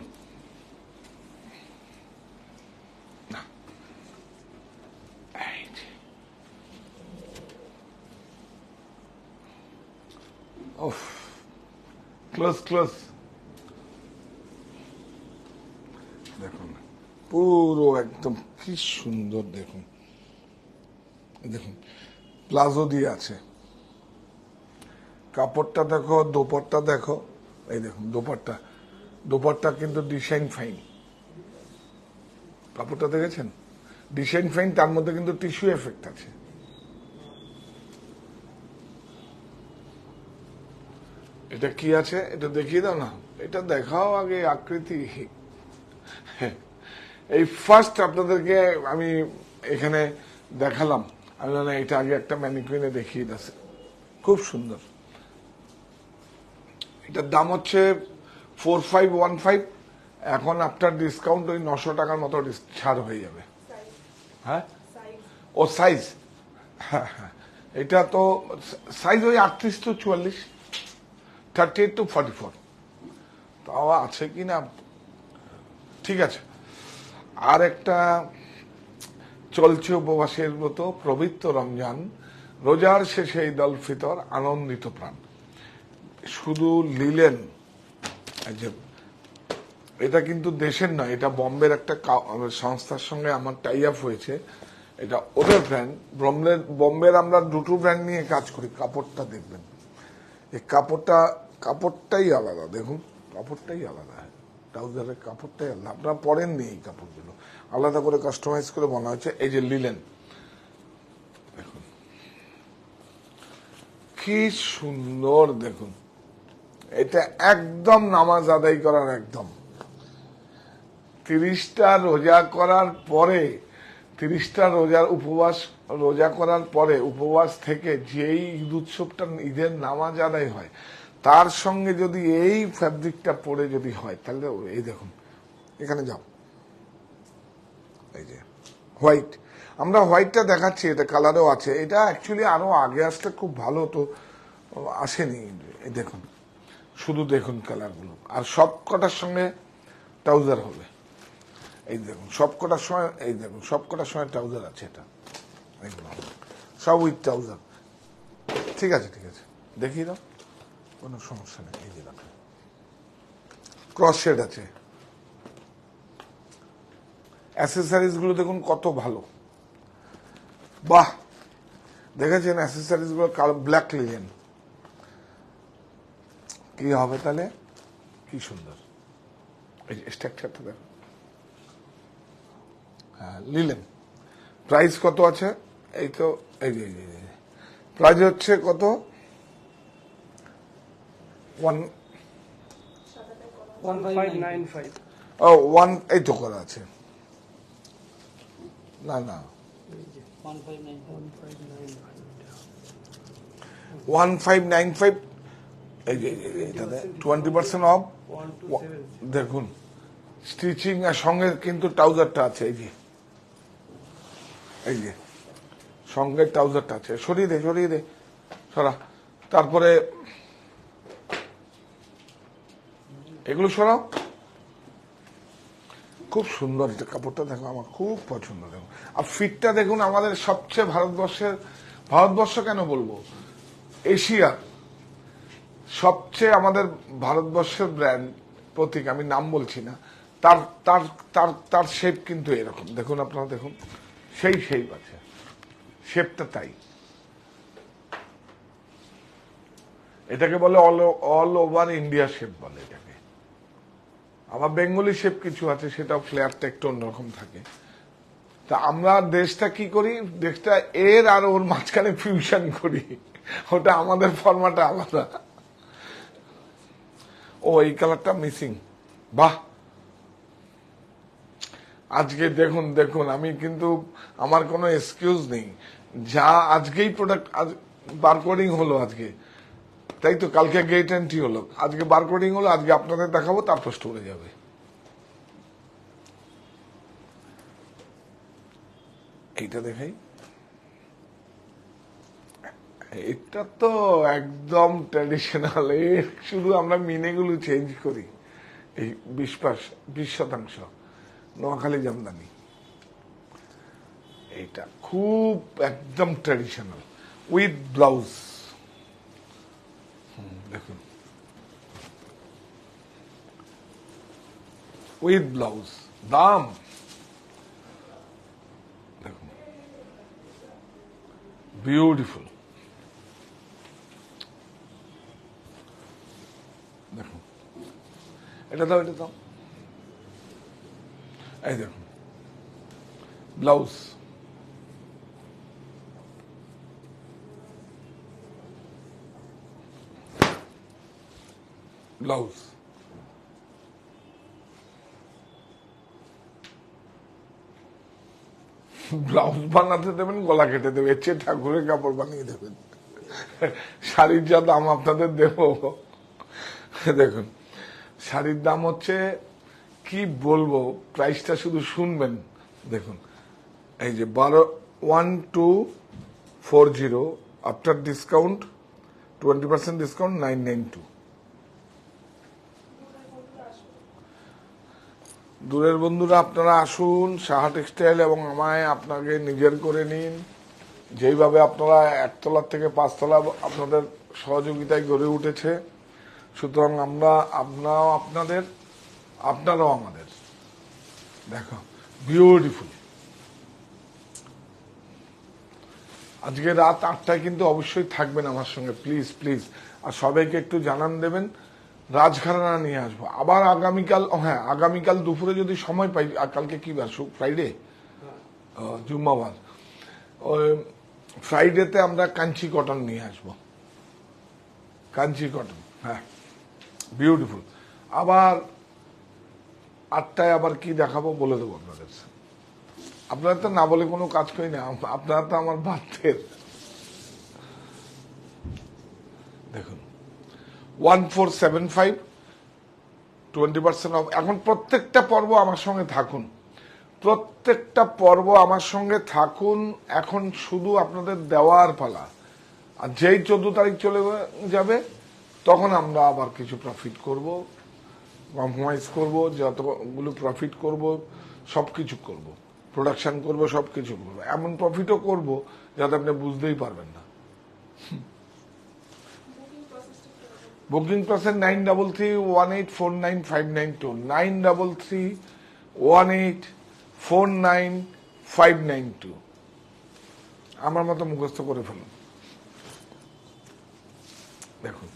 ক্লোজ ক্লোজ দেখুন, পুরো একদম কি সুন্দর দেখুন। দেখুন, প্লাজো দিয়ে আছে, কাপড়টা দেখো, দোপাট্টা দেখো। এই দেখুন দোপাট্টা, দোপাট্টা কিন্তু ডিজাইন ফাইন। কাপড়টা দেখেছেন, ডিজাইন ফাইন, তার মধ্যে কিন্তু টিস্যু এফেক্ট আছে। এটা কি আছে, এটা দেখিয়ে দাও না, এটা দেখাও আগে আকৃতি। এই ফার্স্ট আপনাদেরকে আমি এখানে দেখালাম। আমি এটা আগে একটা ম্যানিকুইনে দেখিয়ে দিয়েছে, খুব সুন্দর। এটার দাম হচ্ছে 4515। এখন আফটার ডিসকাউন্ট ওই 900 টাকার মতো ছাড় হয়ে যাবে। হ্যাঁ, ও সাইজ, হ্যাঁ হ্যাঁ, এটা তো সাইজ ওই 38 to 44, 38 to 44, তাও আছে কিনা। ঠিক আছে, আর একটা চলছে উপবাসের মতো পবিত্র রমজান, রোজার শেষে ঈদ উল ফিতর, আনন্দিত প্রাণ। শুধু লিলেন, যে এটা কিন্তু দেশের নয়, এটা বম্বের একটা সংস্থার সঙ্গে আমার টাই আপ হয়েছে, এটা ওদের ব্র্যান্ড। বম্বের আমরা দুটো ব্র্যান্ড নিয়ে কাজ করি। কাপড়টা দেখবেন, এই কাপড়টাই আলাদা, দেখুন কাপড়টাই আলাদা, ট্রাউজারের কাপড়টাই আলাদা, আপনারা পরেননি এই কাপড়গুলো, আলাদা করে কাস্টমাইজ করে বানা হয়েছে। এই যে লিলেন, দেখুন কি সুন্দর, দেখুন এটা একদম নামাজ আদায় করার, একদম 30টা রোজা করার পরে, 30টা রোজা করার পরে উপবাস থেকে যেই ঈদ উৎসবটা, ঈদের নামাজ আদায় হয়, তার সঙ্গে যদি এই ফ্যাব্রিকটা পরে যদি হয়, তাহলে এই দেখুন, এখানে যাও, এই যে হোয়াইট, আমরা হোয়াইটটা দেখাচ্ছি, এটা কালারও আছে। এটা অ্যাকচুয়ালি আরো আগে আসলে খুব ভালো, তো আসেনি। এই দেখুন, শুধু দেখুন কালারগুলো, আর সব কটার সঙ্গে ট্রাউজার হবে। এই দেখুন সবকটার সময়, এই দেখুন সবকটার সময় ট্রাউজার আছে, এটা সব উইথ ট্রাউজার। ঠিক আছে, ঠিক আছে, দেখিয়ে দাও, কোনো সমস্যা নেই। এই যে দেখুন ক্রস শেড আছে, অ্যাসেসরিজ গুলো দেখুন কত ভালো, বাহ, দেখেছেন অ্যাসেসরিজ গুলো ব্ল্যাক লিলেন, কি হবে তাহলে, কি সুন্দর। এই যে স্ট্রাকচারটা দেখুন, লিলেন। প্রাইস কত আছে, এই তো, এই যে প্রাইস হচ্ছে কত, 1595। ও 1, এই তো করা আছে, না না 1595, এই যে এটাতে 20% অফ। দেখুন স্টিচিং এর সঙ্গে কিন্তু ট্রাউজারটা আছে, এই যে সঙ্গে ট্রাউজারটা আছে। সরিয়ে দে সরা, তারপরে এগুলো সরাও, খুব সুন্দর এটা, কাপড়টা দেখো, আমার খুব পছন্দ। দেখো আর ফিটটা দেখুন, আমাদের সবচেয়ে ভারতবর্ষ কেন বলবো, এশিয়ার সবচেয়ে, আমাদের ভারতবর্ষের ব্র্যান্ড প্রতীক, আমি নাম বলছি না, তার তার তার তার শেপ কিন্তু এরকম, দেখুন আপনারা দেখুন, সেই শেপ আছে, শেপটা তাই। এটাকে বলে অল ওভার ইন্ডিয়া শেপ বলে এটাকে। আমার বেঙ্গলি শেপ কিছু আছে, সেটা ফ্লেয়ারটা একটু অন্যরকম থাকে। তা আমরা দেশটা কি করি, দেশটা এর আর ওর মাঝখানে ফিউশন করি, ওটা আমাদের ফরম্যাটে আলাদা। ও এই কালারটা মিসিং, বাহ, আজকে দেখুন আমি কিন্তু, আমার কোনো এক্সকিউজ নেই, যা আজকেই প্রোডাক্ট বারকোডিং হলো আজকে, তাই তো কালকে গেট এন্ট্রি হলো, আজকে বারকোডিং হলো, আজকে আপনাদের দেখাবো, তারপর স্টোরে যাবে। এইটা দেখাই, এটা তো একদম ট্র্যাডিশনাল, শুধু আমরা মিনেগুলো চেঞ্জ করি। এই 20% নোয়াখালী জামদানি, এইটা খুব একদম ট্র্যাডিশনাল উইথ ব্লাউজ, দেখুন উইথ ব্লাউজ, দাম দেখুন, বিউটিফুল, দেখুন এটা দাও, এই দেখুন ব্লাউজ, ব্লাউজ বানাতে দেবেন, গলা কেটে দেবে, এর চেয়ে ঠাকুরের কাপড় বানিয়ে দেবেন। শাড়ির যা দাম আপনাদের দেব, দেখুন শাড়ির দাম হচ্ছে কি বলবো, প্রাইসটা শুধু শুনবেন। দেখুন এই যে 1240 আফটার ডিসকাউন্ট 20% ডিসকাউন্ট 992। দূরের বন্ধুরা আপনারা আসুন সাহা টেক্সটাইল এবং আমায় আপনাকে নিজের করে নিন। যেইভাবে আপনারা একতলার থেকে পাঁচতলা আপনাদের সহযোগিতায় গড়ে উঠেছে, সুতরাং আমরাও আপনাদের, আপনারাও আমাদের। দেখো বিউটিফুল। আজকে রাত 8টায় কিন্তু অবশ্যই থাকবেন আমার সঙ্গে, প্লিজ প্লিজ। আর সবাইকে একটু জানান দেবেন, রাজঘরানা নিয়ে আসবো আবার আগামীকাল। হ্যাঁ, আগামীকাল দুপুরে যদি সময় পাই। আর কালকে কি বার? ফ্রাইডে, জুম্মাবার। ওই ফ্রাইডেতে আমরা কাঞ্চি কটন নিয়ে আসবো, কাঞ্চি কটন। হ্যাঁ, বিউটিফুল। আবার 8টায় আবার কি দেখাবো বলে দেবো আপনাদের। আপনারা তো না বলে কোনো কাজ করি না, আপনারা তো আমার বাধ্যের। দেখুন 1475 20% অফ। এখন প্রত্যেকটা পর্ব আমার সঙ্গে থাকুন, প্রত্যেকটা পর্ব আমার সঙ্গে থাকুন। এখন শুধু আপনাদের দেওয়ার পালা। আর যেই 14 তারিখ চলে যাবে তখন আমরা আবার কিছু প্রফিট করব, কম্প্রোমাইজ করব, যতগুলো প্রফিট করব সবকিছু করব, প্রোডাকশন করব, সবকিছু করব। এমন প্রফিটও করব যাতে আপনি বুঝতেই পারবেন না। Booking process 9331849592, 9331849592। আমার মতো মুখস্থ করে ফেলুন। দেখুন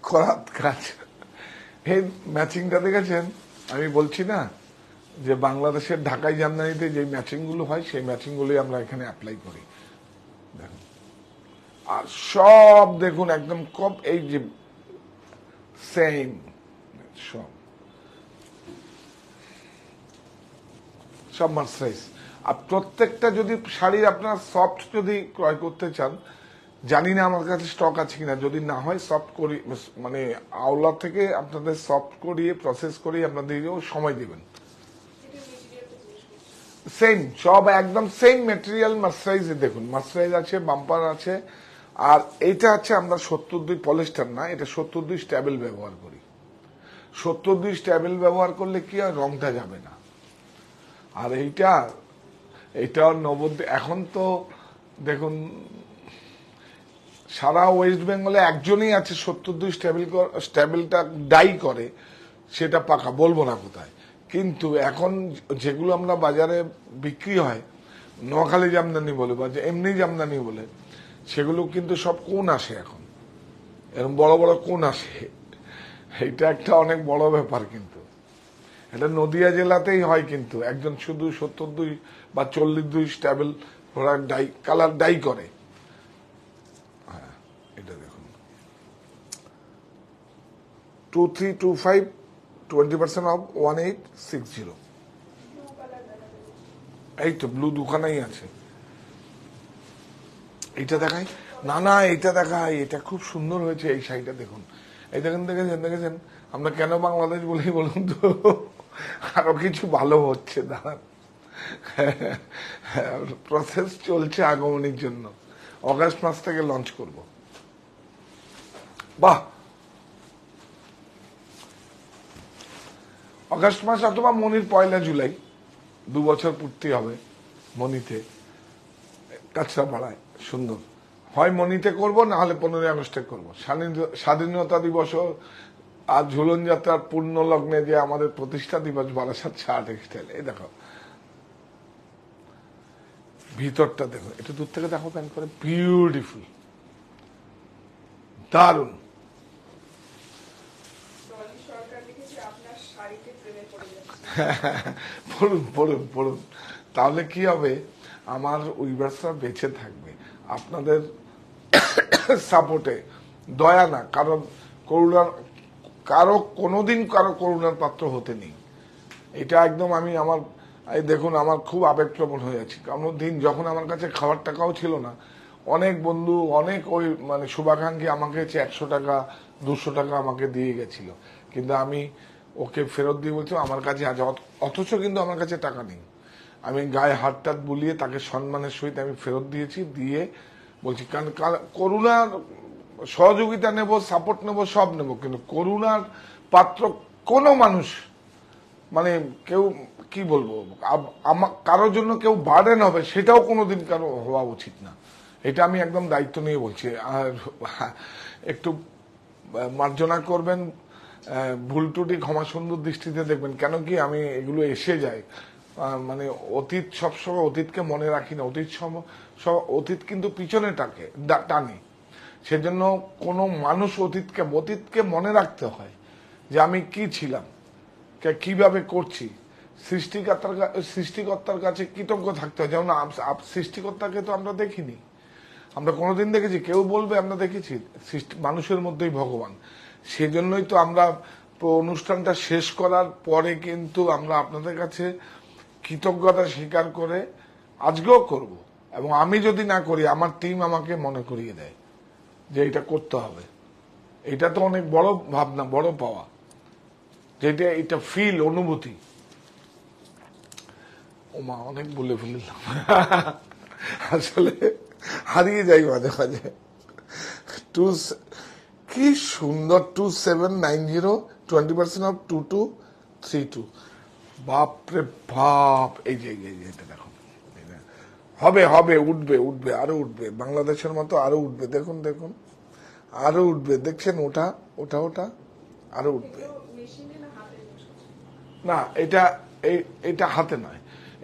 করাত কাজ। এই ম্যাচিংটা দেখেছেন? আমি বলছি না যে বাংলাদেশের ঢাকাই জামদানিতে যে ম্যাচিং গুলো হয়, সেই ম্যাচিং গুলোই আমরা এখানে অ্যাপ্লাই করি। দেখুন আর সব দেখুন একদম কম, এই যে সেম সব সব মার্সাইজ। আর প্রত্যেকটা যদি শাড়ির আপনার সফট যদি ক্রয় করতে চান, জানি না আমার কাছে স্টক আছে কিনা, যদি না হয় সফট করি, মানে আওলা থেকে আপনাদের সফট করিয়ে প্রসেস করিয়ে আপনাদের সময় দেবেন। সেম সব একদম সেম মেটেরিয়াল মার্সারাইজে। দেখুন মার্সারাইজ আছে, বাম্পার আছে। আর এইটা আছে আমরা 72 পলিস্টার না, এটা 72 স্ট্যাবেল ব্যবহার করি। 72 স্ট্যাবেল ব্যবহার করলে কি হয়, রংটা যাবে না। আর এইটা 90। এখন তো দেখুন সারা ওয়েস্ট বেঙ্গলে একজনই আছে 72 স্ট্যাবেলটা ডাই করে, সেটা পাকা, বলবো না কোথায়। কিন্তু এখন যেগুলো আমরা বাজারে বিক্রি হয় নোয়াখালী জামদানি বলে বা এমনি জামদানি বলে, সেগুলো কিন্তু সব কোন আসে এখন, এরকম বড় বড় কোন আসে। এটা একটা অনেক বড় ব্যাপার। কিন্তু এটা নদিয়া জেলাতেই হয়, কিন্তু একজন শুধু 72 বা 42 stable product die, colour die করে। হ্যাঁ, এটা দেখুন 2325 20% অফ 1860। এই তো ব্লু দুখানাই আছে। এইটা দেখাই না, না এইটা দেখাই, এটা খুব সুন্দর হয়েছে এই শাড়িটা। দেখুন এই দেখেন, দেখেছেন আমরা কেন বাংলাদেশ বলি বলুন তো? আরো কিছু ভালো হচ্ছে, দাঁড়ান। প্রসেস চলছে আগমনের জন্য, অগাস্ট মাস থেকে লঞ্চ করব। বাহ, অগাস্ট মাস অথবা মনির 1 জুলাই, 2 বছর পূর্তি হবে মনিতে, কাঁচরাপাড়ায়। সুন্দর হয় মনিতে করব, না হলে 15 আগস্টে করব। স্বাধীনতা দিবস আর ঝুলন যাত্রার পূর্ণ লগ্নে যে আমাদের প্রতিষ্ঠা দিবস বারাসাত সাহা টেক্সটাইল। এই দেখো ভিতরটা, দেখো এটা দূর থেকে দেখো, প্যান করে বিউটিফুল, দারুণ। পড়ুন পড়ুন পড়ুন, তাহলে কি হবে, আমার উইভার্সরা বেঁচে থাকবে আপনাদের সাপোর্টে। দয়া না, কারণ করুণার কোনোদিন কারো করুণার পাত্র হতে নেই। এটা একদম আমি আমার, এই দেখুন আমার খুব আবেগপ্রবণ হয়ে যাচ্ছি। কারণ দিন যখন আমার কাছে খাবার টাকাও ছিল না, অনেক বন্ধু, অনেক ওই মানে শুভাকাঙ্ক্ষী আমাকে 100 টাকা 200 টাকা আমাকে দিয়ে গেছিল, কিন্তু আমি ওকে ফেরত দিয়ে বলছি আমার কাছে আজ, অথচ কিন্তু আমার কাছে টাকা নেই। আমি গায়ে হাত টাত বুলিয়ে তাকে সম্মানের সহিত আমি ফেরত দিয়েছি, দিয়ে বলছি কারণ করুণার সহযোগিতা নেব, সাপোর্ট নেব, সব নেব, কিন্তু করুণার পাত্র কোনো মানুষ মানে কেউ কি বলবো, কারোর জন্য কেউ বার্ডেন হবে সেটাও কোনোদিন কারো হওয়া উচিত না। এটা আমি একদম দায়িত্ব নিয়ে বলছি। আর একটু মার্জনা করবেন, ভুল ত্রুটি ক্ষমা সুন্দর দৃষ্টিতে দেখবেন। কেন কি আমি এগুলো এসে যায়, মানে অতীত সবসময় অতীতকে মনে রাখি না, অতীত কিন্তু পিছনে টানে। সেজন্য কোনো মানুষ অতীতকে মনে রাখতে হয় যে আমি কি ছিলাম, কিভাবে করছি। সৃষ্টিকর্তার কাছে কৃতজ্ঞ থাকতে হয়। যেমন সৃষ্টিকর্তাকে তো আমরা দেখিনি, আমরা কোনোদিন দেখেছি? কেউ বলবে আমরা দেখেছি? মানুষের মধ্যেই ভগবান। সেজন্যই তো আমরা অনুষ্ঠানটা শেষ করার পরে কিন্তু আমরা আপনাদের কাছে কৃতজ্ঞতা স্বীকার করে আজকেও করব, এবং আমি যদি না করি আমার টিম আমাকে মনে করিয়ে দেয় যে এটা করতে হবে। এটা তো অনেক বড় ভাবনা, বড় পাওয়া, যেটা এটা ফিল, অনুভূতি। ওমা অনেক বলে ফেললাম, আসলে হারিয়ে যাই মাঝে মাঝে। কি সুন্দর 2790 20% অফ 2232। বাপরে বাপ, এই যে এটা দেখো, হবে হবে, উঠবে উঠবে, আরো উঠবে, বাংলাদেশের মতো আরো উঠবে। দেখুন দেখুন, আরো উঠবে, দেখছেন? ওটা ওটা ওটা আরো উঠবে। না, এটা হাতে নয়,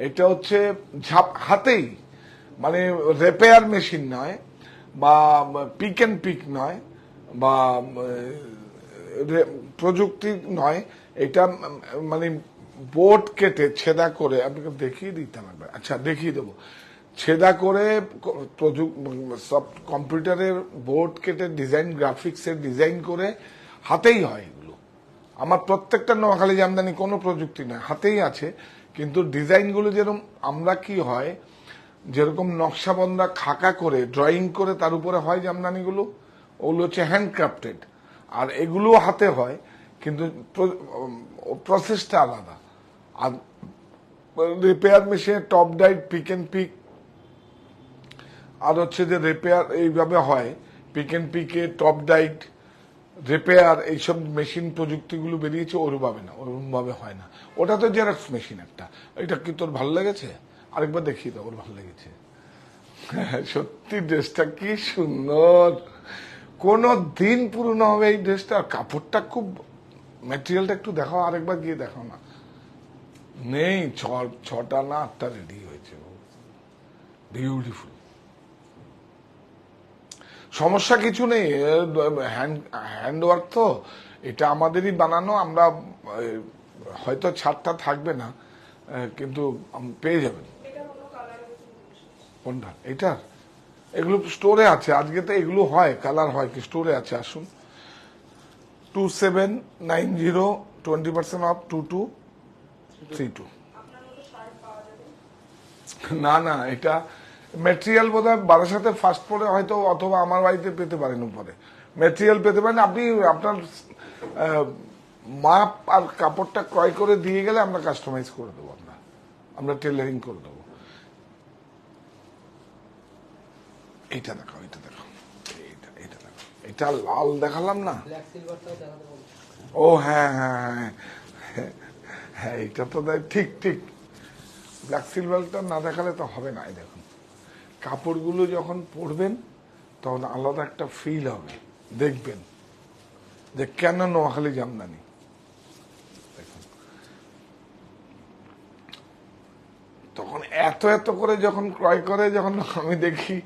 এটা হচ্ছে হাতেই, মানে রিপেয়ার মেশিন নয়, বা পিক এন্ড পিক নয়, বা প্রযুক্তি নয়। এটা মানে বোর্ড কেটে ছেদা করে, আপনাকে দেখিয়ে দিতে হবে। আচ্ছা, দেখিয়ে দেবো। ছেদা করে সব কম্পিউটারের বোর্ড কেটে ডিজাইন, গ্রাফিক্সের ডিজাইন করে হাতেই হয় এগুলো। আমার প্রত্যেকটা নোয়াখালী জামদানি কোনো প্রযুক্তি নয়, হাতেই আছে। কিন্তু ডিজাইনগুলো যেরকম আমরা কি হয়, যেরকম নকশাবন্দা খাকা করে ড্রয়িং করে তার উপরে হয় জামদানিগুলো, ওগুলো হচ্ছে হ্যান্ডক্রাফটেড। আর এগুলো হাতে হয়, কিন্তু প্রসেসটা আলাদা। আর রিপেয়ার মেশিনে টপ ডাইট, পিক এন্ড পিক, আর হচ্ছে যে রিপেয়ার এইভাবে হয়, পিক এন্ড পিকে টপ ডাইট, রিপেয়ার, এইসব মেশিন প্রযুক্তিগুলো বেরিয়েছে। ওরভাবে না, ওরকমভাবে হয় না। ওটা তো জেরক্স মেশিন একটা। এটা কি তোর ভালো লেগেছে? আরেকবার দেখিয়ে দাও, ওর ভালো লেগেছে। সত্যি ড্রেসটা কি সুন্দর, কোনো দিন পুরনো হবে এই ড্রেসটা। কাপড়টা খুব, ম্যাটেরিয়ালটা একটু দেখাও, আরেকবার গিয়ে দেখাও না। নেই, 6টা না 8টা রেডি হয়েছে। বিউটিফুল, সমস্যা কিছু নেই। হ্যান্ডওয়ার্ক তো, এটা আমাদেরই বানানো। আমরা হয়তো ছাড়টা থাকবে না, কিন্তু পেয়ে যাবেন। কোনটা? এটার এগুলো স্টোরে আছে, আজকে তো এগুলো হয়, কালার হয় কি, স্টোরে আছে। আসুন, 2790 20% অফ 2232। না না, এটা ম্যাটেরিয়াল বোধ হয় বারাসাতে ফার্স্ট ফ্লোরে হয়তো, অথবা আমার বাড়িতে পেতে পারেন, উপরে ম্যাটেরিয়াল পেতে পারেন। আপনি আপনার মাপ আর কাপড়টা ক্রয় করে দিয়ে গেলে আমরা কাস্টমাইজ করে দেবো, আমরা টেলারিং করে দেবো। এইটা দেখাও, এটা দেখাও, এটা দেখাও, এটা লাল দেখালাম না? ও হ্যাঁ হ্যাঁ হ্যাঁ হ্যাঁ, এটা তো ঠিক ঠিক। ব্ল্যাক সিলভারটা না দেখালে তো হবে না। দেখুন, কাপড়গুলো যখন পরবেন তখন আলাদা একটা ফিল হবে, দেখবেন যে কেন নোয়াখালী জামদানি। দেখুন, তখন এত এত করে যখন ক্রয় করে, যখন আমি দেখি,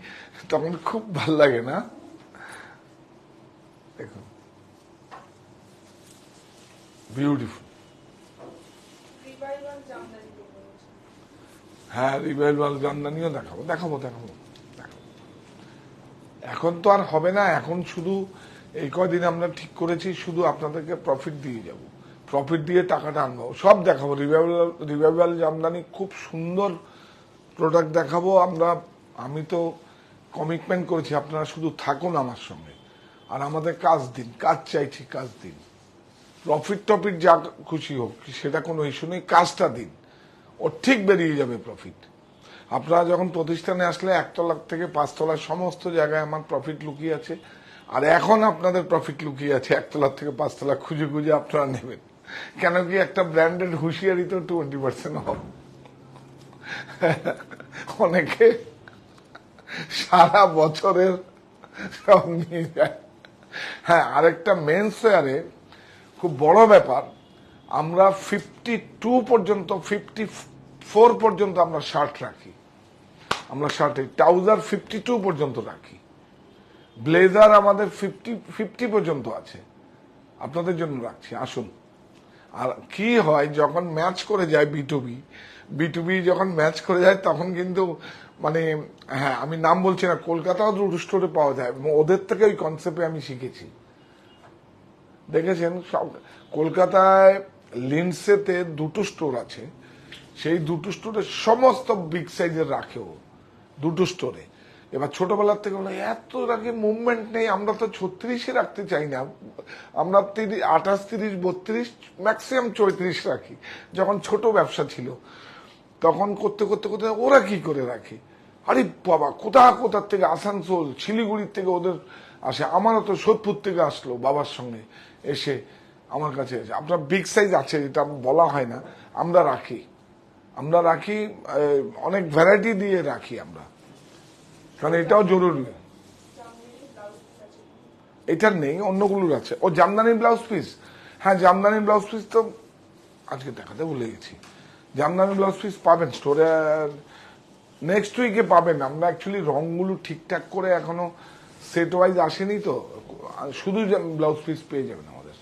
তখন খুব ভাল লাগে না? দেখুন, বিউটিফুল। হ্যাঁ, রিভাইভাল জামদানিও দেখাবো দেখাবো দেখাবো দেখাবো। এখন তো আর হবে না, এখন শুধু এই কদিন আমরা ঠিক করেছি শুধু আপনাদেরকে প্রফিট দিয়ে যাব, প্রফিট দিয়ে টাকাটা আনবো, সব দেখাবো। রিভাইভাল জামদানি খুব সুন্দর প্রোডাক্ট দেখাবো আমরা। আমি তো কমিটমেন্ট করেছি আপনারা শুধু থাকুন আমার সঙ্গে, আর আমাদের কাজ দিন, কাজ চাইছি, কাজ দিন। প্রফিট টফিট যা খুশি হোক সেটা কোনো ইস্যু নেই, কাজটা দিন, ও ঠিক বেরিয়ে যাবে প্রফিট। আপনারা যখন প্রতিষ্ঠানে আসলে 1 তলা থেকে 5 তলার সমস্ত জায়গায় আমার প্রফিট লুকিয়ে আছে, আর এখন আপনাদের প্রফিট লুকিয়ে আছে 1 তলা থেকে 5 তলা খুঁজে খুঁজে আপনারা নেবেন। কেন কি একটা ব্র্যান্ডেড হুঁশিয়ারি তো 20% অফ। অনেকে সারা বছরের সব নিয়ে যায়। হ্যাঁ, আরেকটা মেন্স ওয়্যারে খুব বড় ব্যাপার, আমরা 52 পর্যন্ত 54 পর্যন্ত আমরা শার্ট রাখি, আমরা শার্টে ট্রাউজার 52 পর্যন্ত রাখি, ব্লেজার আমাদের 50 পর্যন্ত আছে, আপনাদের জন্য রাখছি, আসুন। আর কি হয় যখন ম্যাচ করে যায় বিটুবি যখন ম্যাচ করে যায় তখন কিন্তু মানে, হ্যাঁ আমি নাম বলছি না, কলকাতাও দুটো স্টোরে পাওয়া যায়, ওদের থেকে ওই কনসেপ্টে আমি শিখেছি। দেখেছেন সব কলকাতায় লিন্ডসেতে 2টো স্টোর আছে, সেই 2টো স্টোরে সমস্ত বিগ সাইজের রাখেও 2টো স্টোরে। এবার ছোটবেলার থেকে বলে এত রাখে মুভমেন্ট নেই, আমরা তো 36-এ রাখতে চাই না, আমরা 28, 30, 32, ম্যাক্সিমাম 34 রাখি। যখন ছোট ব্যবসা ছিল তখন করতে করতে করতে ওরা কি করে রাখে, আরে বাবা কোথার থেকে, আসানসোল শিলিগুড়ির থেকে ওদের আসে, আমারও তো সোদপুর থেকে আসলো বাবার সঙ্গে এসে আমার কাছে এসে। আপনার বিগ সাইজ আছে, এটা বলা হয় না, আমরা রাখি অনেক ভ্যারাইটি দিয়ে রাখি আমরা, কারণ এটাও জরুরি। এটার নেই, অন্যগুলোর আছে। ও জামদানি ব্লাউজ পিস, হ্যাঁ জামদানি ব্লাউজ পিস তো আজকে দেখাতে ভুলে গেছি। জামদানি ব্লাউজ পিস পাবেন স্টোরে, নেক্সট উইকে পাবেন। আমরা অ্যাকচুয়ালি রংগুলো ঠিকঠাক করে এখনো সেট ওয়াইজ আসেনি তো, শুধু ব্লাউজ পিস পেয়ে যাবেন আমাদের।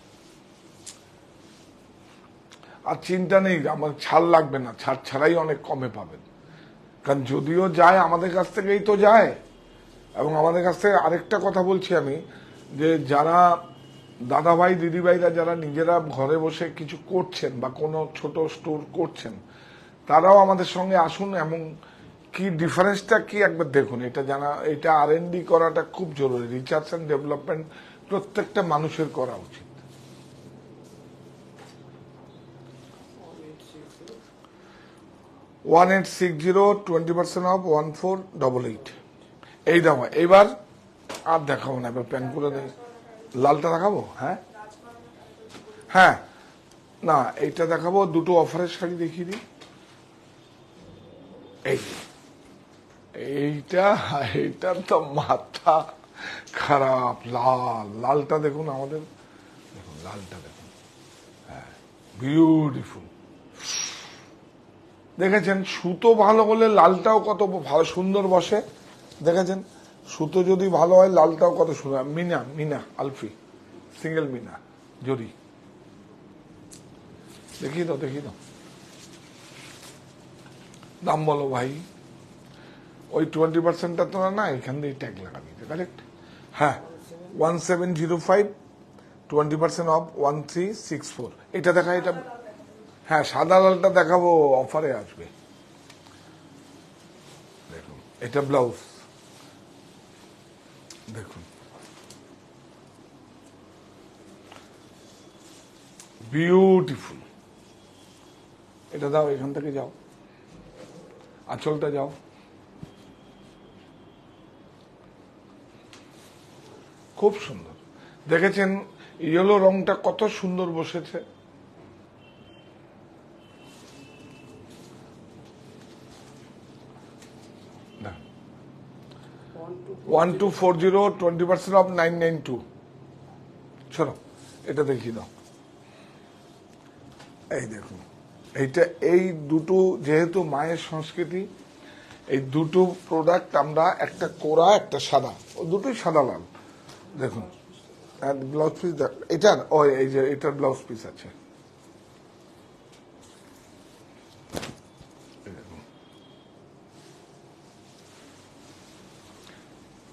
আর চিন্তা নেই, আমার ছাড় লাগবে না, ছাড় ছাড়াই অনেক কমে পাবেন, কারণ যদিও যায় আমাদের কাছ থেকেই তো যায়। এবং আমাদের কাছ থেকে আরেকটা কথা বলছি আমি, যে যারা দাদাভাই দিদিভাইরা যারা নিজেরা ঘরে বসে কিছু করছেন বা কোনো ছোট স্টোর করছেন, তারাও আমাদের সঙ্গে আসুন, এবং কি ডিফারেন্সটা কি একবার দেখুন। এটা R&D করাটা খুব জরুরি, রিসার্চ অ্যান্ড ডেভেলপমেন্ট প্রত্যেকটা মানুষের করা উচিত। ওয়ান 20% অফ 1488 এই দাম। এইবার আর দেখাবো না, এবার প্যান করে দেয়। লালটা দেখাবো, হ্যাঁ হ্যাঁ না এইটা দেখাবো, 2টো অফারের শাড়ি দেখিয়ে দিই। এইটা তো মাথা খারাপ, লালটা দেখুন আমাদের, দেখুন লালটা দেখুন, হ্যাঁ বিউটিফুল। দেখেছেন সুতো ভালো হলে লালটাও কত ভালো সুন্দর বসে, দেখেছেন সুতো যদি ভালো হয় লালটাও কত সুন্দর। মিনা আলফি সিঙ্গেল মিনা জরি, দেখিয়ে দাও দাম বলো ভাই। ওই 20%টা তোরা না এখান দিয়ে ট্যাগ লাগাবি, কারেক্ট? হ্যাঁ 1705, 20% অফ 1364। এটা দেখা, এটা হ্যাঁ সাদা লালটা দেখাবো, অফারে আসবে। দেখুন এটা ব্লাউজ, দেখুন বিউটিফুল। এটা দাও, এখান থেকে যাও, আঁচলটা যাও, খুব সুন্দর। দেখেছেন ইয়েলো রংটা কত সুন্দর বসেছে, 1240, 20% অফ 992। চলো এটা দেখিয়ে দাও। এই দেখুন এইটা, এই দুটো যেহেতু মায়ের সংস্কৃতি, এই দুটো প্রোডাক্ট আমরা, একটা কোরা একটা সাদা, ও দুটোই সাদা লাল। দেখুন ব্লাউজ পিস এটার, এই যে এটার ব্লাউজ পিস আছে,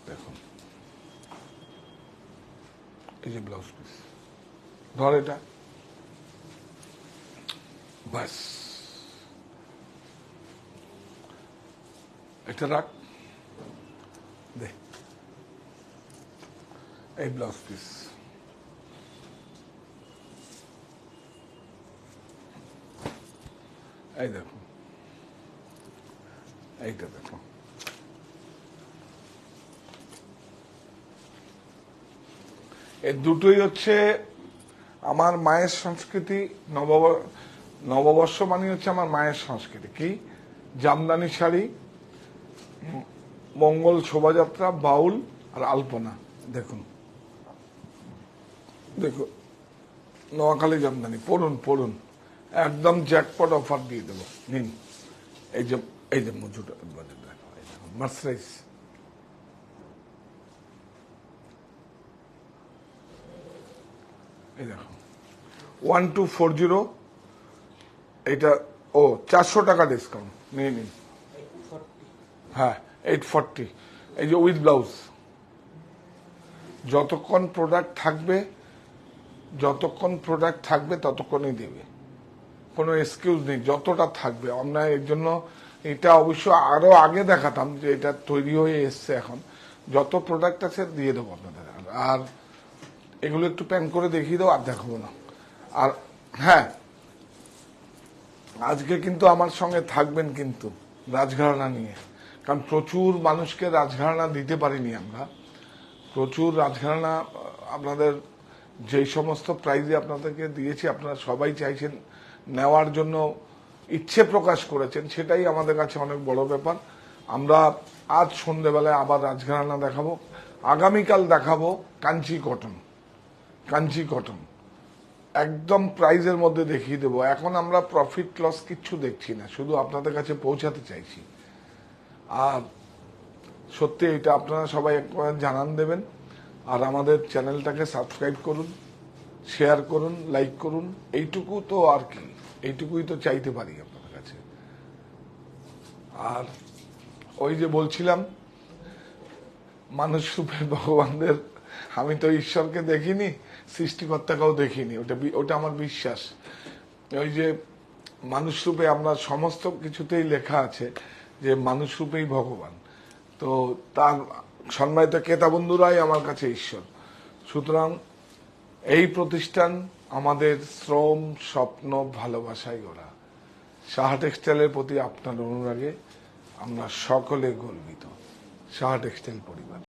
দেখুন এই যে ব্লাউজ পিস, ধর এটা বাস, এটা রাখ, দে এই ব্লাউজ পিস, এই দেখো, এইটা দেখো, এই দুটোই হচ্ছে আমার মায়ের সংস্কৃতি। নববর্ষ মানে হচ্ছে আমার মায়ের সংস্কৃতি। কি? জামদানি শাড়ি, মঙ্গল শোভাযাত্রা, বাউল আর আলপনা। দেখুন দেখুন, নোয়াখালী জামদানি, পড়ুন পড়ুন, একদম জ্যাকপট অফার দিয়ে দেবো, নিন। এই যে মজুর মার্সারাইজ, এই দেখো 1240, এটা 400 টাকা ডিসকাউন্ট, নিয়ে নিন। হ্যাঁ 840, এই যে উইথ ব্লাউজ। যতক্ষণ প্রোডাক্ট থাকবে ততক্ষণই দেবে, কোনো এক্সকিউজ নেই। যতটা থাকবে আমরা এর জন্য, এটা অবশ্য আরো আগে দেখাতাম যে এটা তৈরি হয়ে এসছে, এখন যত প্রোডাক্ট আছে দিয়ে দেবো আপনাদের। আর এগুলো একটু প্যান করে দেখিয়ে দেবো, আর দেখাবো না। আর হ্যাঁ, আজকে কিন্তু আমার সঙ্গে থাকবেন কিন্তু রাজঘরানা নিয়ে, কারণ প্রচুর মানুষকে রাজঘরানা দিতে পারিনি আমরা। প্রচুর রাজঘরানা আপনাদের যেই সমস্ত প্রাইজে আপনাদেরকে দিয়েছি, আপনারা সবাই চাইছেন নেওয়ার জন্য, ইচ্ছে প্রকাশ করেছেন, সেটাই আমাদের কাছে অনেক বড় ব্যাপার। আমরা আজ সন্ধ্যেবেলায় আবার রাজঘরানা দেখাবো, আগামীকাল দেখাবো কাঞ্চি কটন, একদম প্রাইজের মধ্যে দেখিয়ে দেবো। এখন আমরা প্রফিট লস কিচ্ছু দেখছি না, শুধু আপনাদের কাছে পৌঁছাতে চাইছি। আর সত্যি এটা আপনারা সবাই একবার জানান দেবেন, আর আমাদের চ্যানেলটাকে সাবস্ক্রাইব করুন, শেয়ার করুন, লাইক করুন। এইটুকু তো, আর কি, এইটুকুই তো চাইতে পারি আপনাদের কাছে। আর ওই যে বলছিলাম মানুষ রূপে ভগবানদের, আমি তো ঈশ্বরকে দেখিনি, সৃষ্টিকর্তাকেও দেখিনি, ওটা আমার বিশ্বাস। ওই যে মানুষ রূপে আমরা সমস্ত কিছুতেই লেখা আছে যে মানুষ রূপেই ভগবান, তো তার সম্মানিত ক্রেতা বন্ধুরাই আমার কাছে ঈশ্বর। সুতরাং এই প্রতিষ্ঠান আমাদের শ্রম, স্বপ্ন, ভালোবাসায় গড়া। সাহা টেক্সটাইলের প্রতি আপনার অনুরাগে আমরা সকলে গর্বিত। সাহা টেক্সটাইল পরিবার।